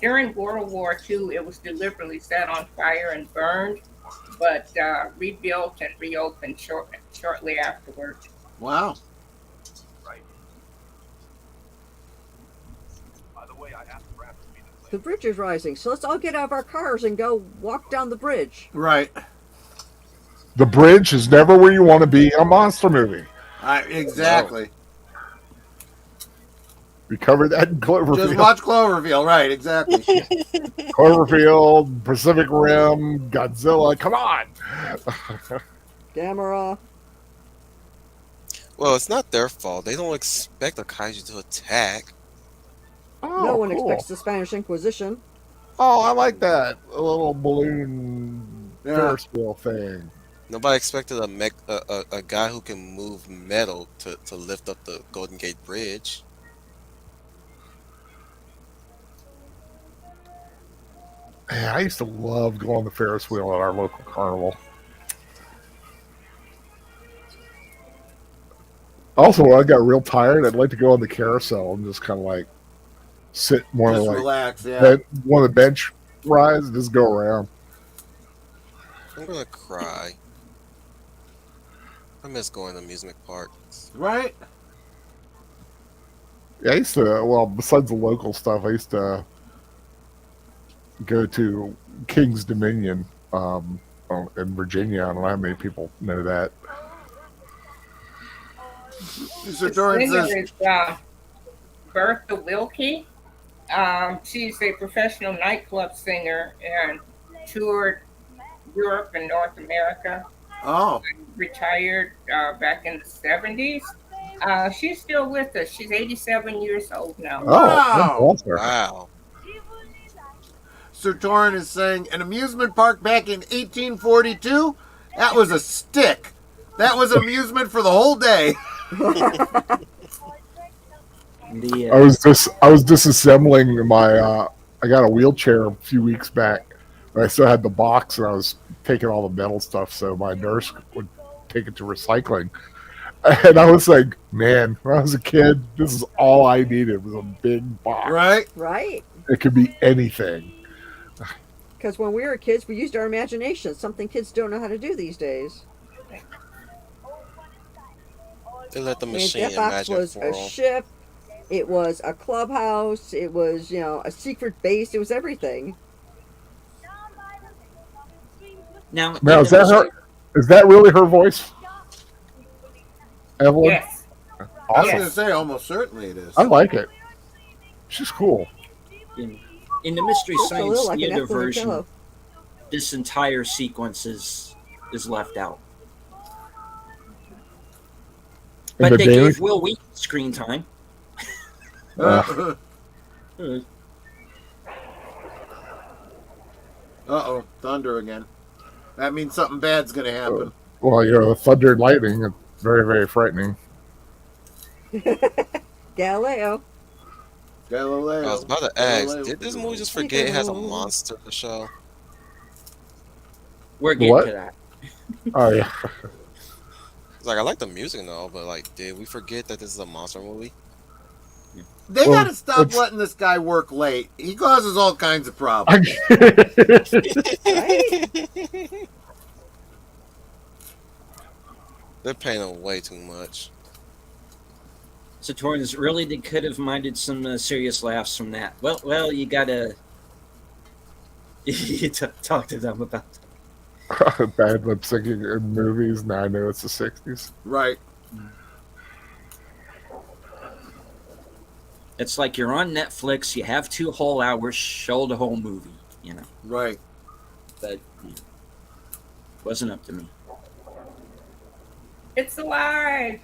S2: During World War II, it was deliberately set on fire and burned, but rebuilt and reopened shortly afterward.
S3: Wow.
S4: The bridge is rising, so let's all get out of our cars and go walk down the bridge.
S3: Right.
S1: The bridge is never where you want to be in a monster movie.
S3: Exactly.
S1: We covered that in
S3: Just
S1: Cloverfield.
S3: watch Cloverfield. Right, exactly.
S1: Cloverfield, Pacific Rim, Godzilla. Come on.
S4: Gamera.
S6: Well, it's not their fault. They don't expect a kaiju to attack.
S1: Oh,
S4: No one
S1: cool.
S4: expects the Spanish Inquisition.
S1: Oh, I like that. A little balloon
S3: Yeah.
S1: Ferris wheel thing.
S6: Nobody expected a guy who can move metal to lift up the Golden Gate Bridge.
S1: Man, I used to love going on the Ferris wheel at our local carnival. Also, when I got real tired, I'd like to go on the carousel and just kind of like sit more
S3: Just
S1: like
S3: relax, yeah.
S1: one of the bench rides and just go around.
S6: I'm gonna cry. I miss going to amusement parks.
S3: Right?
S1: Yeah, I used to, well, besides the local stuff, I used to go to King's Dominion in Virginia. I don't know how many people know that.
S3: So
S2: The
S3: Dorian
S2: singer
S3: says,
S2: is Bertha Wilkie. She's a professional nightclub singer and toured Europe and North America.
S3: oh,
S2: Retired back in the 70s. She's still with us. She's 87 years old now.
S1: Oh,
S3: Wow.
S1: bless her.
S6: Wow.
S3: Sir Torin is saying an amusement park back in 1842? That was a stick. That was amusement for the whole day.
S5: The
S1: I was disassembling my. I got a wheelchair a few weeks back, but I still had the box, and I was taking all the metal stuff, so my nurse would take it to recycling. And I was like, man, when I was a kid, this is all I needed was a big box.
S3: Right?
S4: Right?
S1: It could be anything.
S4: Because when we were kids, we used our imagination. Something kids don't know how to do these days.
S6: They let the
S4: And
S6: machine
S4: that box
S6: imagine
S4: was
S6: for
S4: a
S6: 'em.
S4: ship. It was a clubhouse. It was, a secret base. It was everything.
S5: now
S1: Now,
S5: in
S1: is
S5: the
S1: that her?
S5: mystery,
S1: Is that really her voice, Evelyn?
S2: Yes.
S3: I was
S1: Awesome.
S3: going to say, almost certainly it is.
S1: I like it. She's cool.
S5: in the Mystery
S4: Looks a
S5: Science
S4: little like an
S5: Theater
S4: Evelyn
S5: version,
S4: pillow.
S5: this entire sequence is left out.
S1: In
S5: But
S1: the
S5: they
S1: daily.
S5: gave Will Wheaton screen time.
S3: Uh-oh, thunder again. That means something bad's going to happen.
S1: Well, the thunder and lightning. It's very, very frightening.
S4: Galileo.
S3: Galileo.
S6: I was about to ask,
S3: Galileo.
S6: did this movie just forget it has a monster show?
S5: We're getting
S1: What?
S5: to that.
S1: Oh yeah.
S6: It's like I like the music and all, but like, did we forget that this is a monster movie?
S3: They
S1: Well,
S3: got to stop
S1: it's-
S3: letting this guy work late. He causes all kinds of problems.
S6: They're paying him way too much.
S5: So Torrance really could have minded some serious laughs from that. Well, you gotta you talk to them about that.
S1: Bad lip syncing in movies. Now I know it's the '60s.
S3: Right.
S5: It's like you're on Netflix, you have 2 whole hours, show the whole movie,
S3: Right.
S5: But wasn't up to me.
S2: It's alive.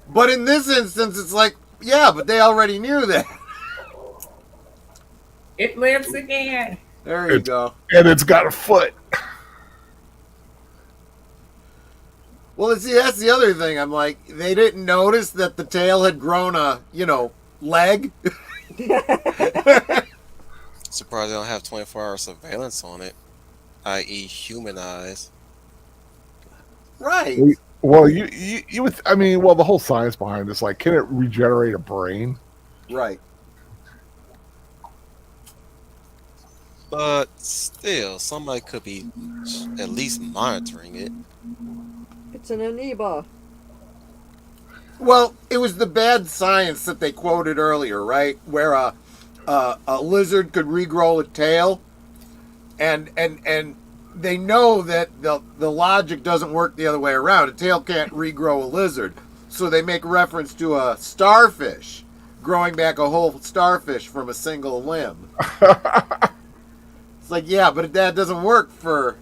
S3: But in this instance, it's like, yeah, but they already knew that.
S2: It lives again.
S3: There you go.
S1: And it's got a foot.
S3: Well, see, that's the other thing. I'm like, they didn't notice that the tail had grown a, leg.
S6: Surprised they don't have 24-hour surveillance on it, i.e., human eyes.
S3: Right.
S1: Well, you would. I mean, well, the whole science behind this, like, can it regenerate a brain?
S3: Right.
S6: But still, somebody could be at least monitoring it.
S4: It's an amoeba.
S3: Well, it was the bad science that they quoted earlier, right? Where a lizard could regrow a tail, and they know that the logic doesn't work the other way around. A tail can't regrow a lizard, so they make reference to a starfish growing back a whole starfish from a single limb. It's like, yeah, but that doesn't work for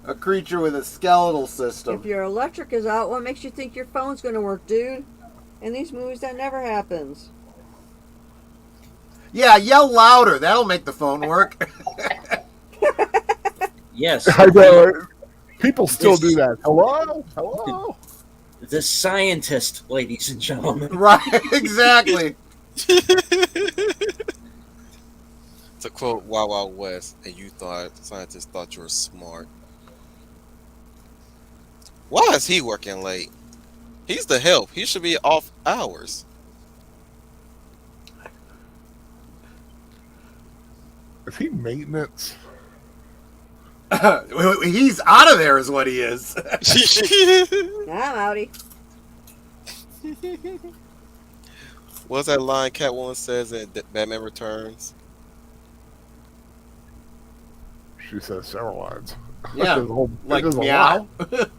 S3: a creature with a skeletal system.
S4: If your electric is out, what makes you think your phone's going to work, dude? In these movies, that never happens.
S3: Yeah, yell louder. That'll make the phone work.
S5: Yes.
S1: I know. People still do that. Hello, hello.
S5: The scientist, ladies and gentlemen.
S3: Right, exactly.
S6: To quote Wild Wild West, and scientists thought you were smart. Why is he working late? He's the help. He should be off hours.
S1: Is he maintenance?
S3: He's out of there is what he is.
S4: I'm outie.
S6: What's that line Catwoman says in Batman Returns?
S1: She says several lines.
S3: Yeah,
S1: There's a whole-
S3: like
S1: there's a
S3: meow.
S1: lot.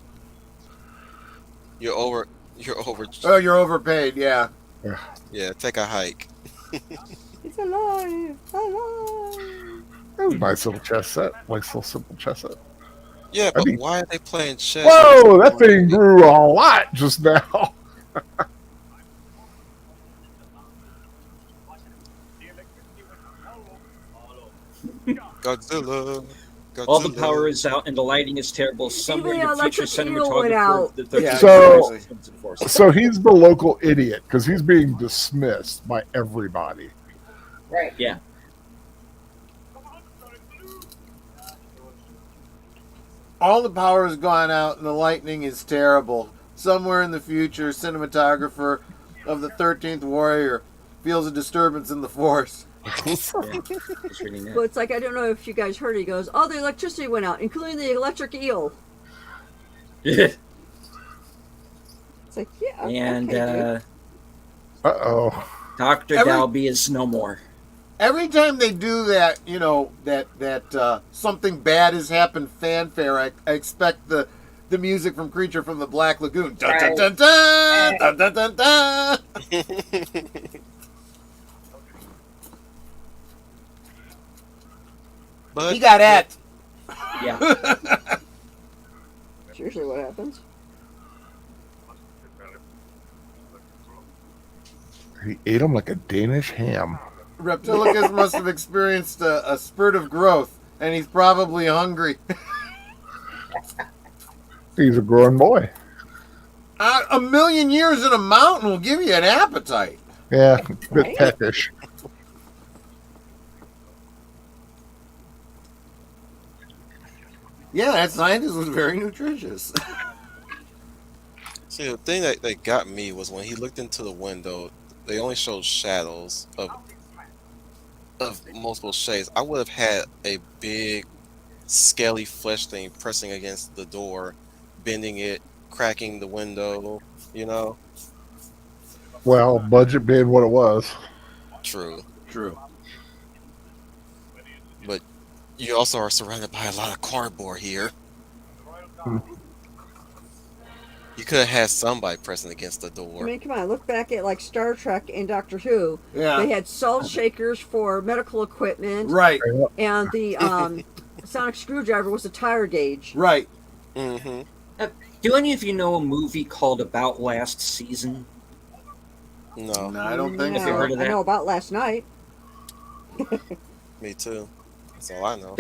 S6: You're over.
S3: Oh, you're overpaid, yeah.
S6: Yeah, take a hike.
S4: It's alive. Alive.
S1: That was a nice little chess set. Nice little simple chess set.
S6: Yeah,
S1: I
S6: but
S1: mean,
S6: why are they playing chess?
S1: whoa, that thing grew a lot just now.
S6: Godzilla.
S5: All the power
S6: Godzilla.
S5: is out and the lighting is terrible.
S4: Even
S5: Somewhere
S4: the
S5: the future
S4: electric eel went
S5: cinematographer
S4: out.
S5: of the
S3: Yeah,
S5: 13th
S1: So-
S3: exactly.
S1: So he's the local idiot because he's being dismissed by everybody.
S2: Right.
S5: Yeah.
S3: All the power has gone out and the lightning is terrible. Somewhere in the future, cinematographer of the 13th Warrior feels a disturbance in the force.
S5: Just reading that.
S4: But it's like, I don't know if you guys heard. He goes, "Oh, the electricity went out, including the electric eel." It's like, yeah.
S5: And
S4: okay,
S1: Uh-oh.
S5: Dr.
S3: Every-
S5: Dalby is no more.
S3: Every time they do that, you know, that something bad has happened fanfare, I expect the music from Creature from the Black Lagoon. Dun, dun, dun, dun, dun, dun, dun, dun.
S6: But
S3: He got it.
S5: Yeah.
S4: That's usually what happens.
S1: He ate him like a Danish ham.
S3: Reptilicus must have experienced a spurt of growth, and he's probably hungry.
S1: He's a growing boy.
S3: A million years in a mountain will give you an appetite.
S1: Yeah, a bit
S4: Right?
S1: peckish.
S3: Yeah, that scientist was very nutritious.
S6: see, the thing that got me was when he looked into the window, they only showed shadows of multiple shades. I would have had a big, scaly flesh thing pressing against the door, bending it, cracking the window, you know?
S1: Well, budget being what it was.
S6: True.
S3: True.
S6: But you also are surrounded by a lot of cardboard here.
S1: Hmm.
S6: You could have had somebody pressing against the
S4: I
S6: door.
S4: mean, come on, look back at like Star Trek and Doctor Who.
S3: Yeah.
S4: They had salt shakers for medical equipment,
S3: Right.
S4: and the sonic screwdriver was a tire gauge.
S3: Right.
S6: Mm-hmm.
S5: Do any of you know a movie called About Last Season?
S6: No,
S3: No, I don't think
S5: Have you
S3: so.
S5: heard of
S4: I
S5: that?
S4: know about last night.
S6: me too. That's all I know.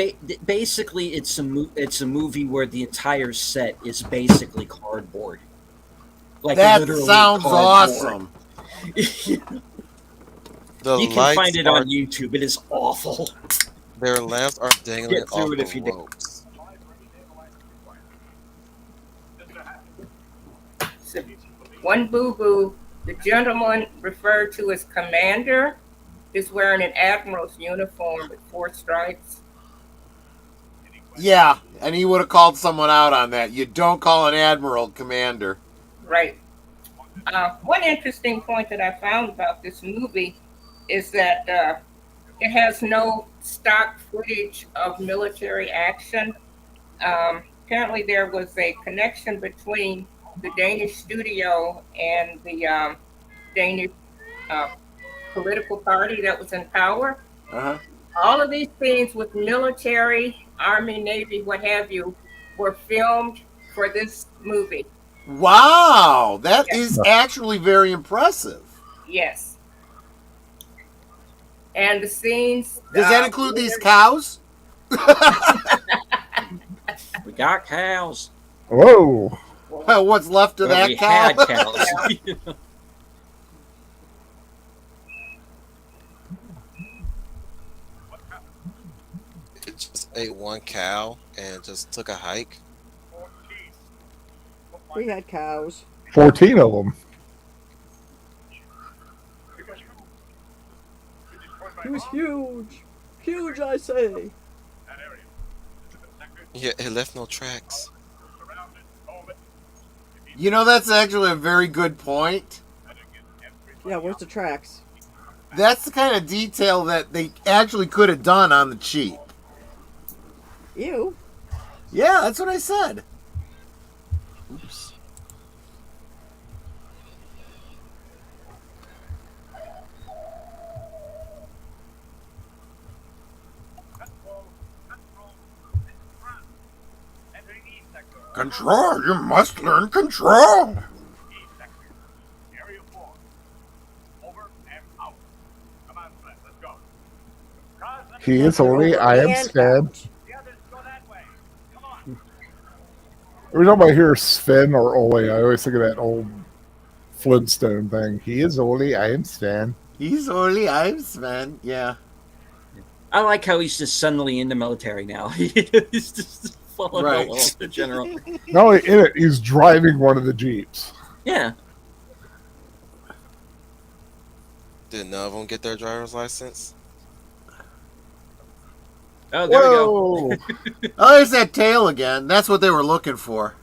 S5: Basically, it's a movie where the entire set is basically cardboard. Like
S3: That
S5: literally
S3: sounds
S5: cardboard.
S3: awesome.
S6: The
S5: You can
S6: lights
S5: find it
S6: are,
S5: on YouTube. It is awful.
S6: their lamps are dangling
S5: Get through
S6: off
S5: it if
S6: the
S5: you do.
S6: ropes.
S2: So, one boo-boo, the gentleman referred to as commander, is wearing an admiral's uniform with 4 stripes.
S3: Yeah, and he would have called someone out on that. You don't call an admiral commander.
S2: Right. One interesting point that I found about this movie is that it has no stock footage of military action. Apparently, there was a connection between the Danish studio and the Danish political party that was in power.
S3: Uh-huh.
S2: All of these scenes with military, Army, Navy, what have you, were filmed for this movie.
S3: Wow, that is actually very impressive.
S2: Yes. And the scenes.
S3: Does that include these cows?
S5: We got cows.
S1: Whoa.
S3: What's left of
S5: Well,
S3: that
S5: we
S3: cow?
S5: had cows.
S6: It just ate one cow and just took a hike.
S4: We had cows.
S1: 14 of them.
S4: He was huge. Huge, I say.
S6: Yeah, it left no tracks.
S3: You know, that's actually a very good point.
S4: Yeah, where's the tracks?
S3: That's the kind of detail that they actually could have done on the cheap.
S4: Ew.
S3: Yeah, that's what I said.
S6: Oops.
S3: Control. You must learn control.
S7: Area 4. Over and out. Come on, Flint, let's go. Cars, let
S1: He is only I am
S4: And
S1: Sven.
S4: out.
S7: the others go that way. Come on.
S1: Every time I hear Sven or Ole, I always think of that old Flintstone thing. He is Ole, I am Sven.
S3: He's only Ives, man. Yeah.
S5: I like how he's just suddenly in the military now. He's just following
S3: Right.
S5: along the general.
S1: Not only in it, he's driving one of the Jeeps.
S5: Yeah.
S6: Did none of them get their driver's license?
S5: Oh, there we go.
S1: Whoa!
S3: Oh, there's that tail again. That's what they were looking for.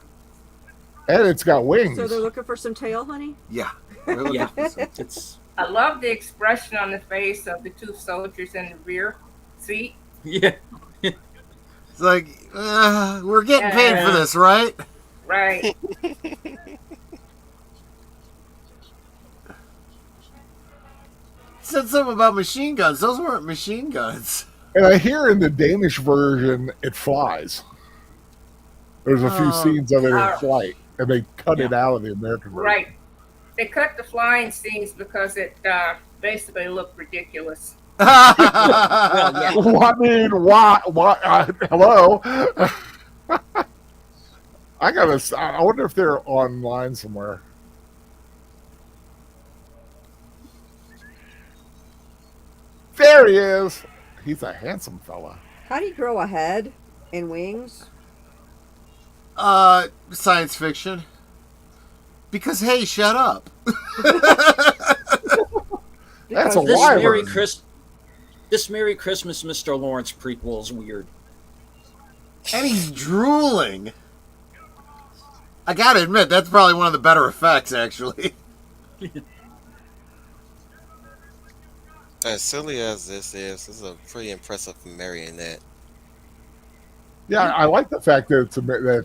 S1: And it's got wings.
S4: So they're looking for some tail, honey?
S3: Yeah. They're looking
S5: Yeah.
S3: for some-
S5: It's
S2: I love the expression on the face of the two soldiers in the rear seat.
S5: yeah.
S3: It's like, we're getting paid for this, right?
S2: Right.
S3: Said something about machine guns. Those weren't machine guns.
S1: And I hear in the Danish version, it flies. There's a few
S3: Oh.
S1: scenes of it in
S2: Oh.
S1: flight, and they cut it out of the American version.
S2: Right. They cut the flying scenes because it basically looked ridiculous.
S5: Well, yeah.
S1: Well, I mean, why? Hello. I wonder if they're online somewhere. There he is. He's a handsome fella.
S4: How do you grow a head and wings?
S3: Science fiction. Because, hey, shut up.
S1: That's a
S4: Because
S5: This
S1: wyvern.
S5: Merry Christmas, Mr. Lawrence prequel is weird.
S3: And he's drooling. I gotta admit, that's probably one of the better effects, actually.
S6: As silly as this is a pretty impressive marionette.
S1: Yeah, I like the fact that it's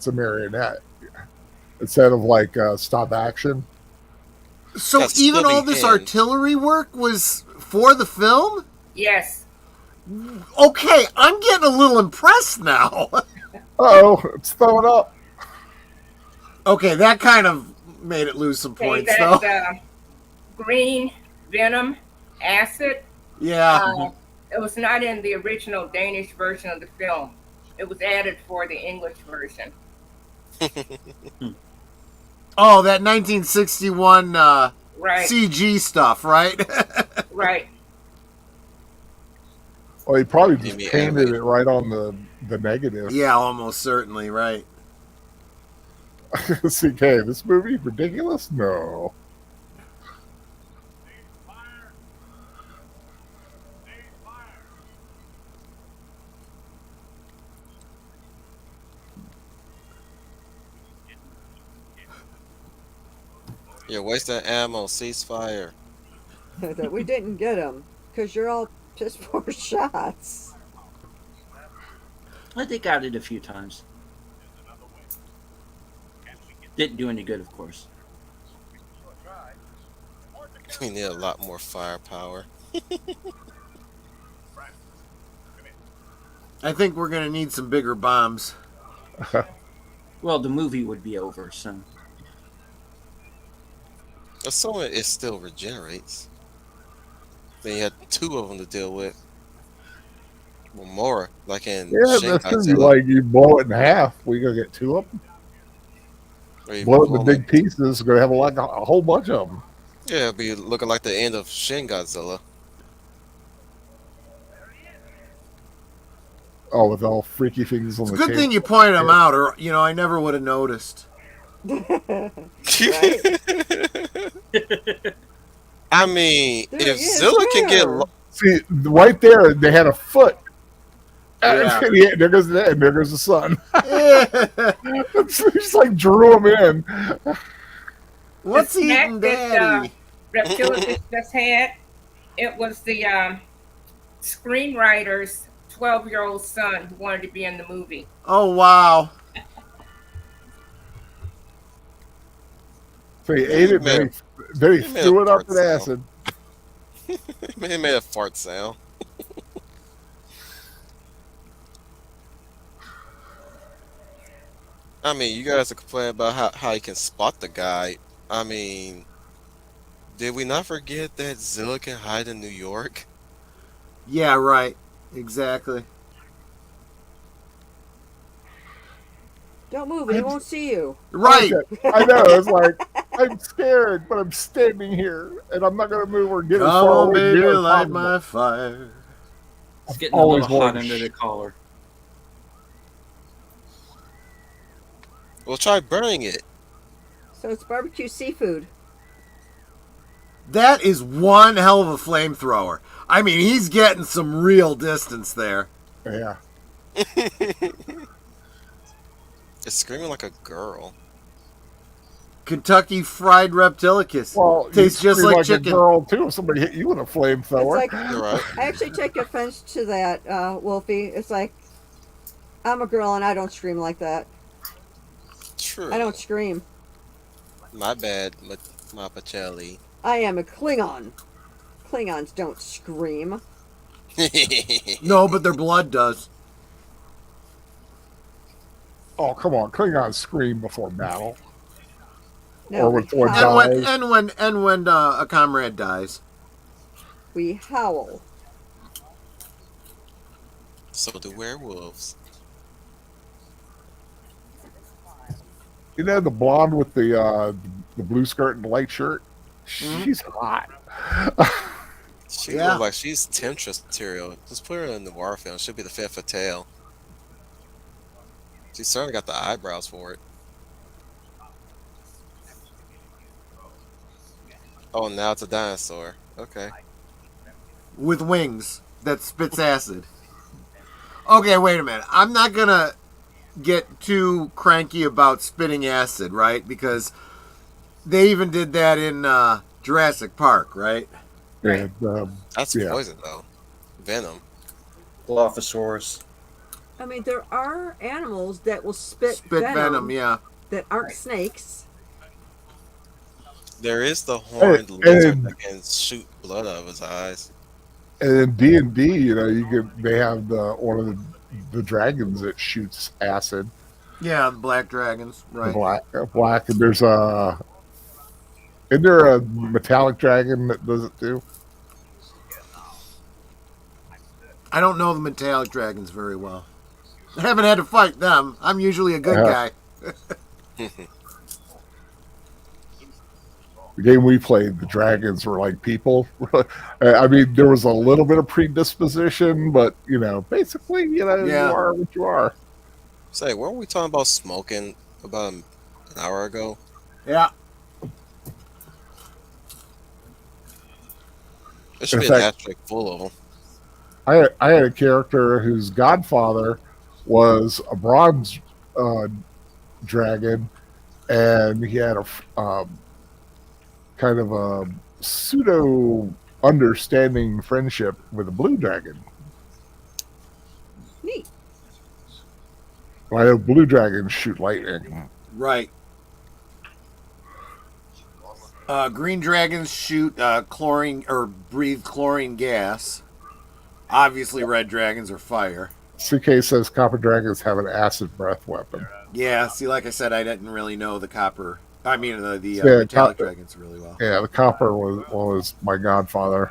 S1: a marionette instead of like stop action.
S3: So
S6: That's
S3: even
S6: still
S3: all
S6: be
S3: this
S6: him.
S3: artillery work was for the film?
S2: Yes.
S3: Okay, I'm getting a little impressed now.
S1: Oh, it's throwing up.
S3: Okay, that kind of made it lose some
S2: Okay,
S3: points, though.
S2: that green venom acid,
S3: Yeah.
S2: it was not in the original Danish version of the film. It was added for the English version.
S3: Oh, that 1961
S2: Right.
S3: CG stuff, right?
S2: Right.
S1: Well, he probably
S6: Give
S1: just
S6: me
S1: painted
S6: animated.
S1: it right on the negative.
S3: Yeah, almost certainly, right.
S1: CK, this movie ridiculous? No.
S6: You're wasting ammo. Ceasefire.
S4: That we didn't get them because you're all piss poor shots.
S5: I think I got it a few times. Didn't do any good, of course.
S6: We need a lot more firepower.
S3: I think we're going to need some bigger bombs.
S5: Well, the movie would be over, so.
S6: Assuming it still regenerates. Then you had two of them to deal with. Well, more, like in
S1: Yeah,
S6: Shin
S1: that's because you
S6: Godzilla,
S1: you blow it in half. We gonna get two of them.
S6: where you
S1: Blow it
S6: blow
S1: into
S6: them
S1: big pieces. We're gonna have a whole bunch of them.
S6: Yeah, it'd be looking like the end of Shin Godzilla.
S1: Oh, with all freaky things on
S3: It's a
S1: the
S3: good
S1: table.
S3: thing you pointed them out, or, I never would have noticed.
S6: I mean,
S4: There
S6: if
S4: he is
S6: Zilla can get
S4: there.
S1: See, right there, they had a foot.
S3: Yeah.
S1: Yeah, there goes the and there goes the sun. Just like drew him in.
S3: What's
S2: The snack
S3: eating
S2: that,
S3: daddy?
S2: Reptilicus just had, it was the screenwriter's 12-year-old son who wanted to be in the movie.
S3: Oh, wow.
S1: So he ate it, then he
S6: He made
S1: threw
S6: a
S1: it up
S6: fart
S1: in
S6: sound.
S1: acid.
S6: It made a fart sound. I mean, you guys are complaining about how you can spot the guy. I mean, did we not forget that Zilla can hide in New York?
S3: Yeah, right. Exactly.
S4: Don't move, he won't see you.
S3: Right.
S1: Okay, I know. It's like I'm scared, but I'm standing here, and I'm not going to move or get as
S3: Come
S1: far
S3: on,
S1: away from
S3: baby,
S1: here as
S3: light
S1: possible.
S3: my fire.
S5: It's getting a
S1: Always
S5: little hot
S1: wanted
S5: under the collar.
S6: Well, try burning it.
S4: So it's barbecue seafood.
S3: That is one hell of a flamethrower. I mean, he's getting some real distance there.
S1: Yeah.
S6: It's screaming like a girl.
S3: Kentucky Fried Reptilicus.
S1: Well,
S3: Tastes
S1: you'd
S3: just
S1: scream
S3: like
S1: a
S3: chicken.
S1: girl too if somebody hit you with a flamethrower.
S4: It's like
S6: You're right.
S4: I actually take offense to that, Wolfie. It's like I'm a girl and I don't scream like that.
S6: True.
S4: I don't scream.
S6: My bad, my Pacelli.
S4: I am a Klingon. Klingons don't scream.
S3: No, but their blood does.
S1: Oh, come on. Klingons scream before battle.
S4: No,
S1: Or when someone
S3: And
S4: howl.
S1: dies.
S3: when a comrade dies.
S4: We howl.
S6: So do werewolves.
S1: You know the blonde with the blue skirt and the light shirt? She's hot.
S6: She
S3: Yeah.
S6: looks like she's temptress material. Just put her in the noir film. She'll be the femme fatale. She's certainly got the eyebrows for it. Oh, now it's a dinosaur. Okay.
S3: With wings that spits acid. Okay, wait a minute. I'm not gonna get too cranky about spitting acid, right? Because they even did that in Jurassic Park, right?
S1: And,
S6: That's
S1: Yeah.
S6: poison, though. Venom.
S5: Dilophosaurus.
S4: I mean, there are animals that will spit
S3: Venom, yeah.
S4: that aren't snakes.
S6: There is the horned lizard that can shoot blood out of his eyes.
S1: and in D&D, you know, they have one of the dragons that shoots acid.
S3: Yeah, the black dragons,
S1: The
S3: right.
S1: black, and there's isn't there a metallic dragon that does it too?
S3: I don't know the metallic dragons very well. I haven't had to fight them. I'm usually a good guy.
S1: The game we played, the dragons were like people. I mean, there was a little bit of predisposition, but you know, basically, you know,
S3: Yeah.
S1: you are what you are.
S6: Say, weren't we talking about smoking about an hour ago?
S3: Yeah.
S6: There should
S1: In
S6: be an
S1: fact-
S6: asterisk full of them.
S1: I had a character whose godfather was a bronze dragon, and he had a kind of a pseudo understanding friendship with a blue dragon.
S4: Neat.
S1: I know blue dragons shoot lightning.
S3: Right. Green dragons shoot chlorine or breathe chlorine gas. Obviously, red dragons are fire.
S1: CK says copper dragons have an acid breath weapon.
S3: Yeah, see, like I said, I didn't really know the copper. I mean, the
S1: Yeah,
S3: metallic
S1: copper.
S3: dragons really well.
S1: Yeah, the copper was my godfather.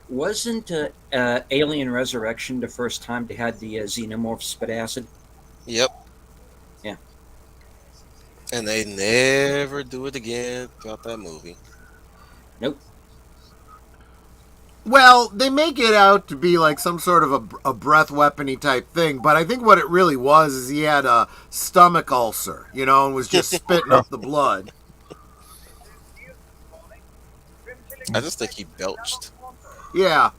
S5: Wasn't Alien Resurrection the first time they had the xenomorph spit acid?
S6: Yep.
S5: Yeah.
S6: And they never do it again throughout that movie.
S5: Nope.
S3: Well, they make it out to be like some sort of a breath weapony type thing, but I think what it really was is he had a stomach ulcer, you know, and was just spitting up the blood.
S6: I just think he belched.
S3: Yeah.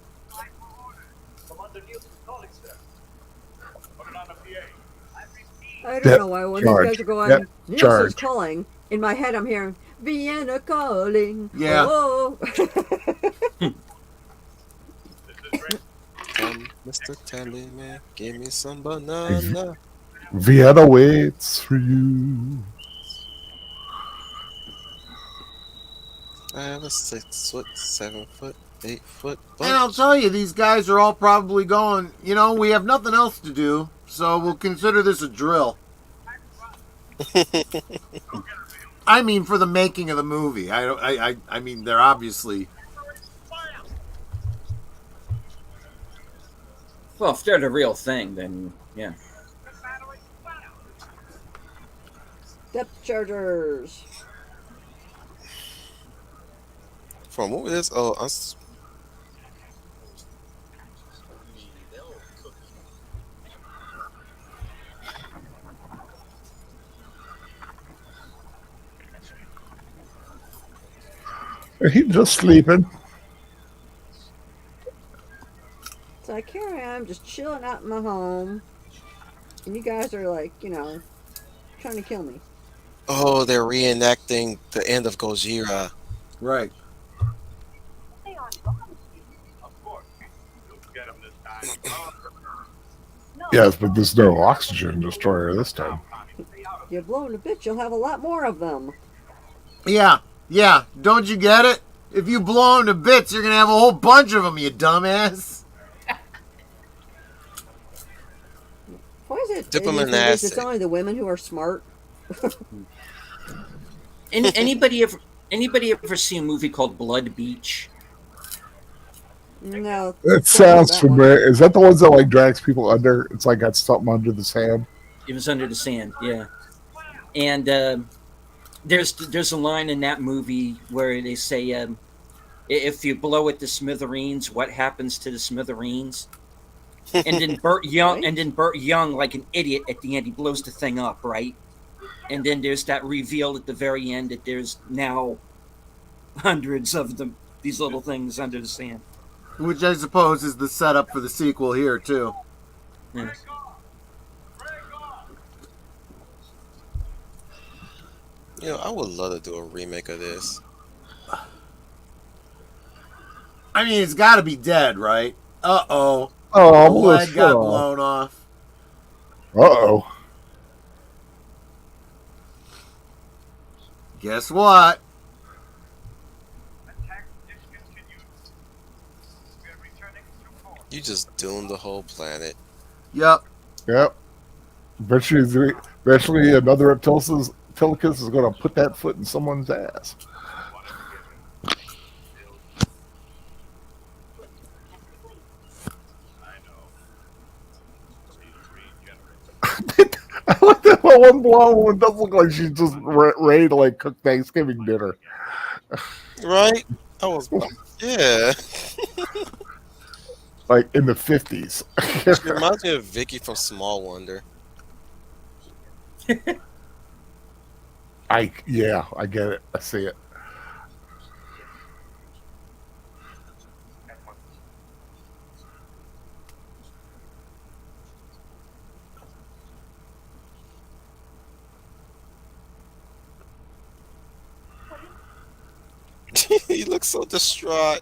S4: I don't
S1: Yep.
S4: know why when
S1: Charge.
S4: these guys are going,
S1: Yep.
S4: Nielsen's
S1: Charge.
S4: calling. In my head, I'm hearing Vienna calling.
S3: Yeah.
S4: Oh.
S6: Come, Mr. Tallyman, give me some banana.
S1: Vienna waits for you.
S6: I have a 6 foot, 7 foot, 8 foot
S3: And I'll
S6: bunch.
S3: tell you, these guys are all probably going, you know, we have nothing else to do. So we'll consider this a drill. I mean, for the making of the movie. I mean, they're obviously.
S5: Well, if they're the real thing, then yeah.
S4: Depth chargers.
S6: For a movie this, oh,
S1: He's just sleeping.
S4: So like, here I am, just chilling out in my home, and you guys are like, trying to kill me.
S6: oh, they're reenacting the end of Gojira.
S3: Right.
S7: Of course. You'll get 'em this time.
S1: Yes, but there's no oxygen destroyer this time.
S4: You blow in a bit, you'll have a lot more of them.
S3: Yeah. Don't you get it? If you blow them to bits, you're gonna have a whole bunch of them, you dumbass.
S4: Why is it
S6: Dip
S4: in
S6: 'em
S4: these
S6: in
S4: movies,
S6: acid.
S4: it's only the women who are smart?
S5: Anybody ever see a movie called Blood Beach?
S4: No.
S1: It sounds familiar. Is that the ones that like drags people under? It's like got something under the sand.
S5: It was Under the Sand, yeah. And there's a line in that movie where they say, if you blow it to smithereens, what happens to the smithereens? And then Burt Young, like an idiot at the end, he blows the thing up, right? And then there's that reveal at the very end that there's now hundreds of them, these little things under the sand.
S3: Which I suppose is the setup for the sequel here, too.
S5: Yeah.
S6: You know, I would love to do a remake of this.
S3: I mean, it's got to be dead, right? Uh-oh.
S1: Oh,
S3: The leg got blown off.
S1: Uh-oh.
S3: Guess what?
S7: Attack discontinued. We are returning to form.
S6: You just doomed the whole planet.
S3: Yep.
S1: Yep. Eventually another Reptilicus is going to put that foot in someone's ass. I like that one blonde woman does look like she's just ready to like cook Thanksgiving dinner.
S6: Right? I was, yeah.
S1: Like in the 50s.
S6: It reminds me of Vicky from Small Wonder.
S1: I get it. I see it.
S6: He looks so distraught.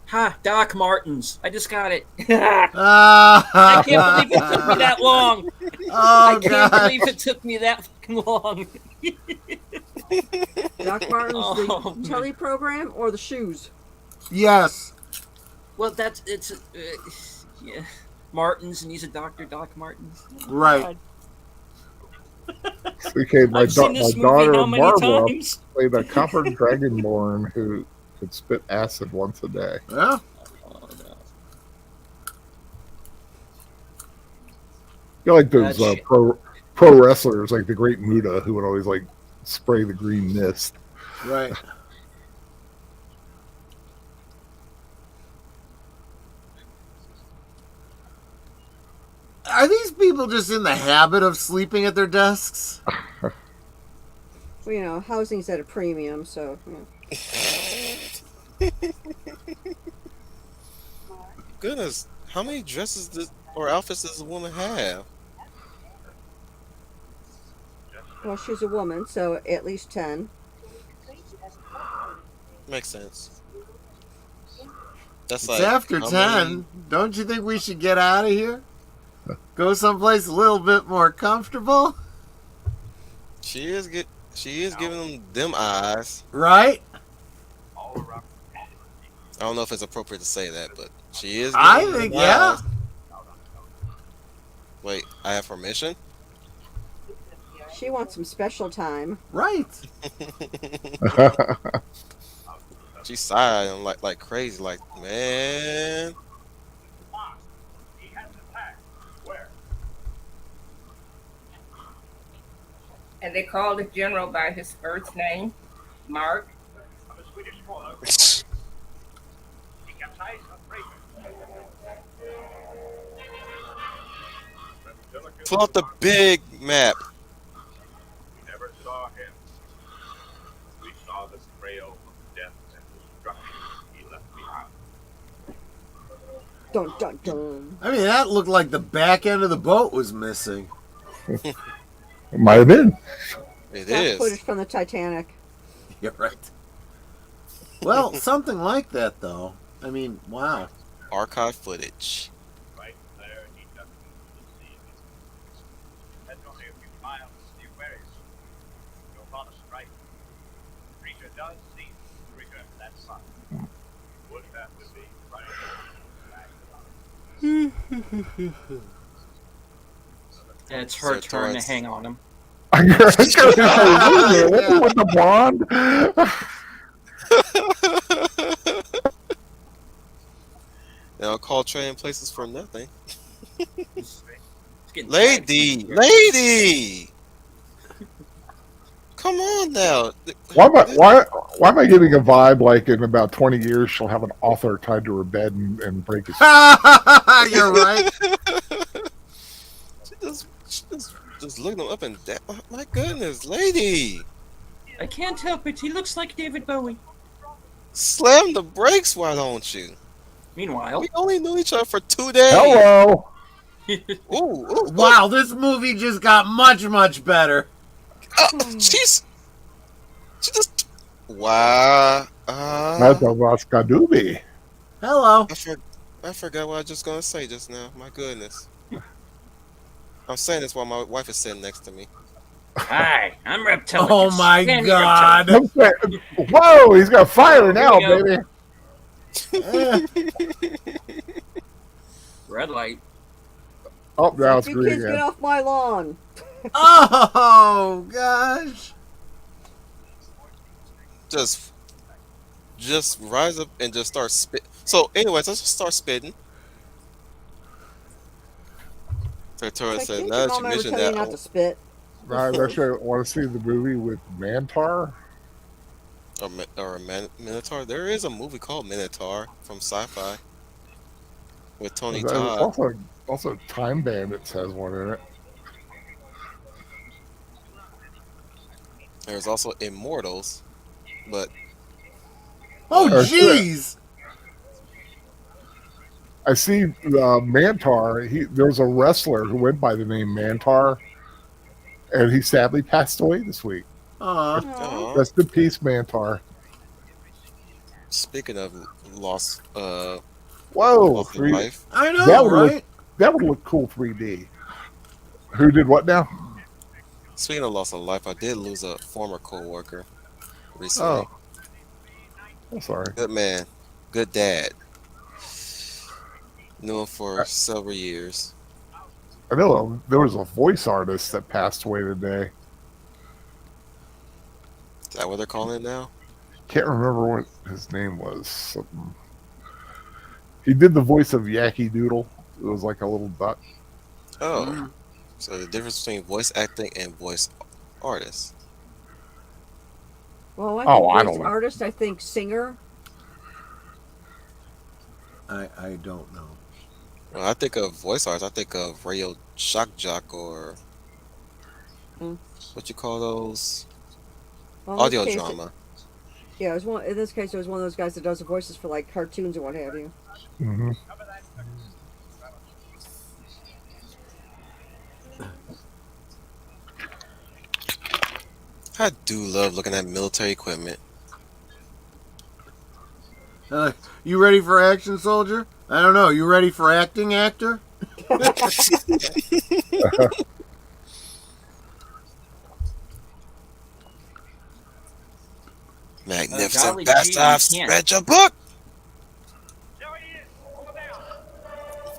S5: Ha! Doc Martens. I just got it. I
S3: I
S5: can't believe it took me that long.
S3: Oh,
S5: I can't
S3: God.
S5: believe it took me that fucking long.
S4: Doc Martens,
S5: Oh,
S4: the telly program, or the shoes?
S3: Yes.
S5: Well, yeah. Martins, and he's a doctor, Doc Martins.
S3: Right.
S1: Okay, my
S5: I've seen this movie
S1: daughter
S5: how many
S1: Barbara
S5: times?
S1: played a copper dragonborn who could spit acid once a day.
S3: Yeah.
S5: Oh, no.
S1: You know, like those
S5: That shit.
S1: pro wrestlers, like the Great Muta, who would always like spray the green mist.
S3: Right. Are these people just in the habit of sleeping at their desks?
S4: Well, housing's at a premium, so.
S6: Goodness, how many dresses or outfits does a woman have?
S4: Well, she's a woman, so at least 10.
S6: Makes sense. That's
S3: It's
S6: like
S3: after
S6: how
S3: 10.
S6: many-
S3: Don't you think we should get out of here? Go someplace a little bit more comfortable?
S6: She is giving them eyes.
S3: Right?
S6: don't know if it's appropriate to say that, but she is.
S3: I
S6: getting
S3: think, yeah.
S6: revised. Wait, I have permission.
S4: She wants some special time.
S3: Right.
S6: She sighed like crazy, like man.
S7: He has attacked. Where?
S2: And they called the general by his first name, Mark.
S7: Of a Swedish trawler. He capsized a freighter. Reptilicus.
S6: Pull out the big map.
S7: We never saw him. We saw the trail of death and destruction he left behind.
S4: Dun dun dun.
S3: I mean, that looked like the back end of the boat was missing.
S1: It might have been.
S6: It
S4: That's footage
S6: is.
S4: from the Titanic.
S3: You're right. Well, something like that, though. I mean, wow.
S6: Archive footage.
S7: Right there, he ducked into the sea. That's only a few miles to where is. Go on a strike. The creature does seem to return to that sun. Would that would be right.
S5: Yeah, it's her
S6: So
S5: turn to
S6: Torrance-
S5: hang on him.
S1: I gotta say, wait a minute, what's with the blonde?
S6: They don't call trading places for nothing.
S5: It's getting
S6: Lady,
S5: tired.
S6: lady. Come on now.
S1: Why am I getting a vibe like in about 20 years she'll have an author tied to her bed and break his
S3: You're right.
S6: Just looking them up and down. Oh, my goodness, lady.
S5: I can't help it. He looks like David Bowie.
S6: Slam the brakes, why don't you?
S5: Meanwhile,
S6: We only knew each other for 2 days.
S1: Hello.
S6: Ooh,
S3: Wow, this movie just got much, much better.
S6: She just. Wow.
S1: That's a Vascadubi.
S3: Hello.
S6: I forgot what I was just gonna say just now. My goodness. I'm saying this while my wife is sitting next to me.
S5: hi, I'm Reptilicus.
S3: Oh my
S5: Stand
S3: God.
S1: I'm saying- Whoa, he's got fire
S5: Here
S1: now,
S5: we go.
S1: baby.
S5: Reptilicus. Red light.
S1: Oh, now it's
S4: You
S1: green
S4: kids get
S1: again.
S4: off my lawn.
S3: Oh, gosh.
S6: Just rise up and just start spit. So, anyways, let's just start spitting. Sartorius
S4: I
S6: said,
S4: think
S6: now
S4: your
S6: that you
S4: mom ever
S6: mentioned
S4: tell you
S6: that,
S4: not to spit.
S1: I actually want to see the movie with Mantar.
S6: or Minotaur. There is a movie called Minotaur from Sci-Fi with Tony
S1: There's
S6: Todd.
S1: also Time Bandits has one in it.
S6: There's also Immortals, but
S3: Oh,
S1: Oh, shit.
S3: jeez.
S1: I see Mantar. There's a wrestler who went by the name Mantar, and he sadly passed away this week.
S3: Aw.
S6: Aw.
S1: Rest in peace, Mantar.
S6: Speaking of lost,
S1: Whoa,
S6: lost of
S1: 3D.
S6: life,
S3: I know,
S1: That would
S3: right?
S1: That would look cool 3D. Who did what now?
S6: speaking of loss of life, I did lose a former co-worker recently.
S1: Oh, I'm sorry.
S6: Good man, good dad. Knew him for several years.
S1: I know there was a voice artist that passed away today.
S6: Is that what they're calling it now?
S1: Can't remember what his name was. Something. He did the voice of Yankee Doodle. It was like a little duck.
S6: Oh, so the difference between voice acting and voice artist.
S4: Well, I
S1: Oh,
S4: think
S1: I
S4: voice
S1: don't know.
S4: artist, I think singer.
S3: I don't know.
S6: When I think of voice artists, I think of Radio Shock Jock or
S4: Mm.
S6: what you call those?
S4: Well, in
S6: Audio
S4: this case,
S6: drama.
S4: Yeah, it was one. In this case, it was one of those guys that does the voices for like cartoons or what have you.
S1: Hmm.
S6: I do love looking at military equipment.
S3: You ready for action, soldier? I don't know. You ready for acting, actor?
S6: Magnificent
S5: golly gee,
S6: best
S5: you
S6: I've
S5: can't.
S6: read your book.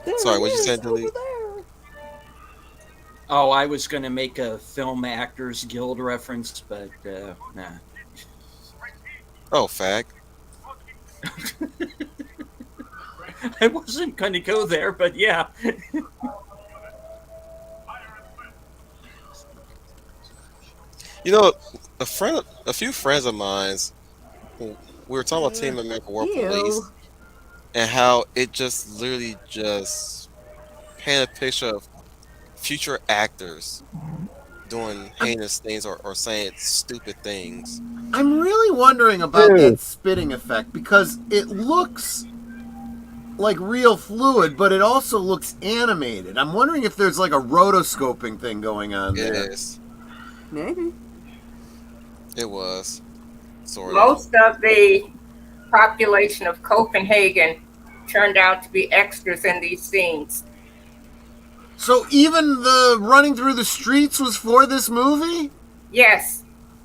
S4: There
S6: Sorry,
S4: it
S6: what'd you say,
S4: is, over
S6: Delete?
S4: there.
S5: Oh, I was going to make a Film Actors Guild reference, but nah.
S6: Oh, fag.
S5: I wasn't going to go there, but yeah.
S6: You know, a few friends of mine's, we were talking about Team America War
S4: Ew.
S6: Police and how it just literally just painted a picture of future actors doing heinous things or saying stupid things.
S3: I'm really wondering about that spitting effect because it looks like real fluid, but it also looks animated. I'm wondering if there's like a rotoscoping thing going on there.
S6: Yes,
S4: Maybe.
S6: it was. Sort of.
S2: Most of the population of Copenhagen turned out to be extras in these scenes.
S3: So even the running through the streets was for this movie?
S2: Yes,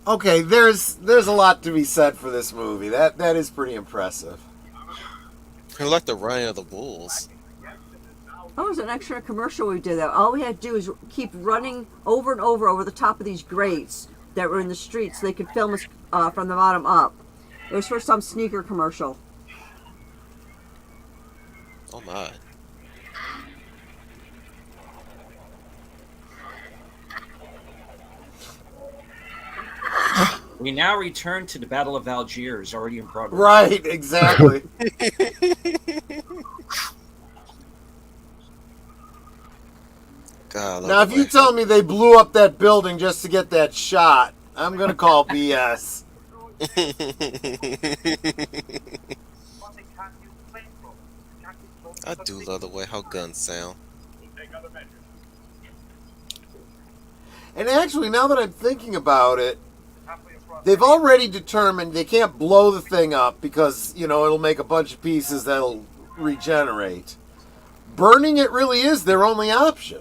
S3: Okay, there's a lot to be said for this movie. That is pretty impressive.
S6: Kind of like the running of the bulls.
S4: Oh, it was an extra commercial we did that. All we had to do is keep running over and over the top of these grates that were in the streets so they could film us from the bottom up. It was for some sneaker commercial.
S6: Oh my.
S5: We now return to the Battle of Algiers, already in progress.
S3: Right, exactly.
S6: God, I love
S3: Now, if
S6: the
S3: you
S6: way-
S3: tell me they blew up that building just to get that shot, I'm gonna call BS.
S7: But they can't use flamethrowers. They can't use both
S6: I
S7: of
S6: do
S7: them.
S6: love the way how guns sound.
S7: We'll take other measures.
S3: And actually, now that I'm thinking about it,
S7: Halfway across
S3: they've already determined they can't blow the thing up because, it'll make a bunch of pieces that'll regenerate. Burning it really is their only option.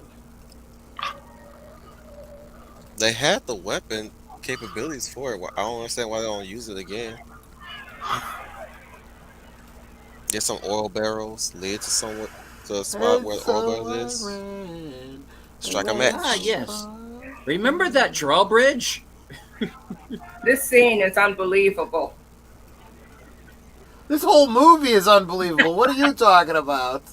S6: They had the weapon capabilities for it. I don't understand why they don't use it again. Get some oil barrels, lead to a spot where the oil barrel is. Strike a match.
S5: Ah, yes. Remember that drawbridge?
S2: this scene is unbelievable.
S3: This whole movie is unbelievable. What are you talking about?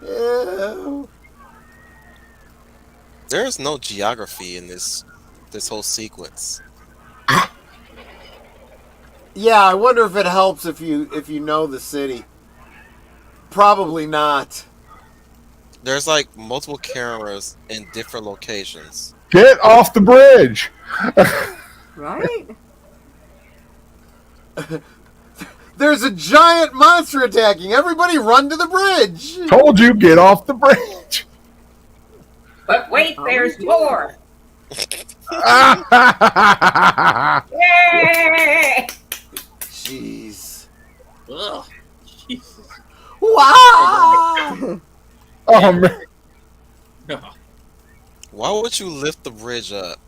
S3: Ew.
S6: There's no geography in this whole sequence.
S3: Yeah, I wonder if it helps if you know the city. Probably not.
S6: There's like multiple cameras in different locations.
S1: Get off the bridge!
S4: Right?
S3: There's a giant monster attacking. Everybody run to the bridge.
S1: Told you, get off the bridge!
S2: But wait,
S4: Oh,
S2: there's
S4: yeah.
S2: more. Yay!
S3: Jeez.
S5: Ugh. Jesus.
S3: Wow.
S1: Oh man,
S6: Why would you lift the bridge up?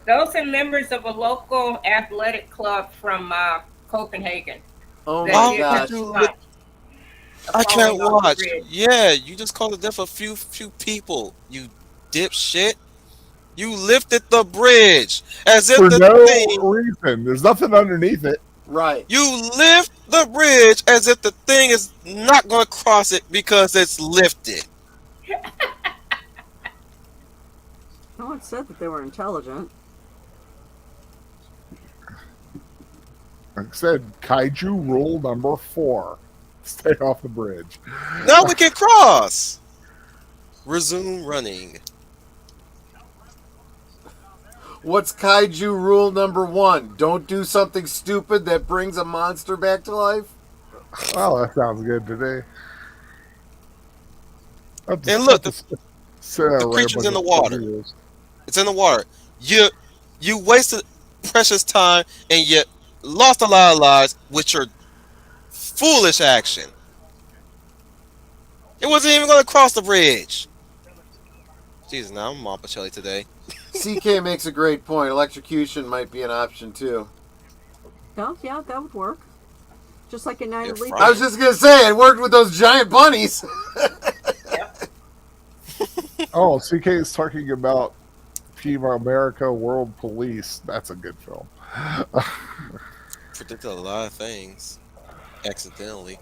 S2: Those are members of a local athletic club from Copenhagen.
S3: Oh
S2: that
S3: my
S2: did
S3: gosh.
S2: this stunt of
S6: I can't
S2: falling off the
S6: watch.
S2: bridge.
S6: Yeah, you just called the death of a few people. You dipshit. You lifted the bridge as if
S1: for
S6: the
S1: no
S6: thing.
S1: reason. There's nothing underneath it.
S3: Right.
S6: You lift the bridge as if the thing is not going to cross it because it's lifted.
S4: No one said that they were intelligent.
S1: Like I said, kaiju rule number 4. Stay off the bridge.
S6: Now we can cross. Resume running.
S3: What's kaiju rule number 1? Don't do something stupid that brings a monster back to life?
S1: Well, that sounds good today.
S6: And look, the creature's in the water. It's in the water. You wasted precious time and yet lost a lot of lives with your foolish action. It wasn't even going to cross the bridge. Jesus, now I'm Monticelli today.
S3: CK makes a great point. Electrocution might be an option too.
S4: No, yeah, that would work. Just like in Night
S6: Yeah,
S4: of the Leap.
S6: Friday.
S3: I was just gonna say it worked with those giant bunnies.
S1: Oh, CK is talking about Team America World Police. That's a good film.
S6: Predicted a lot of things accidentally.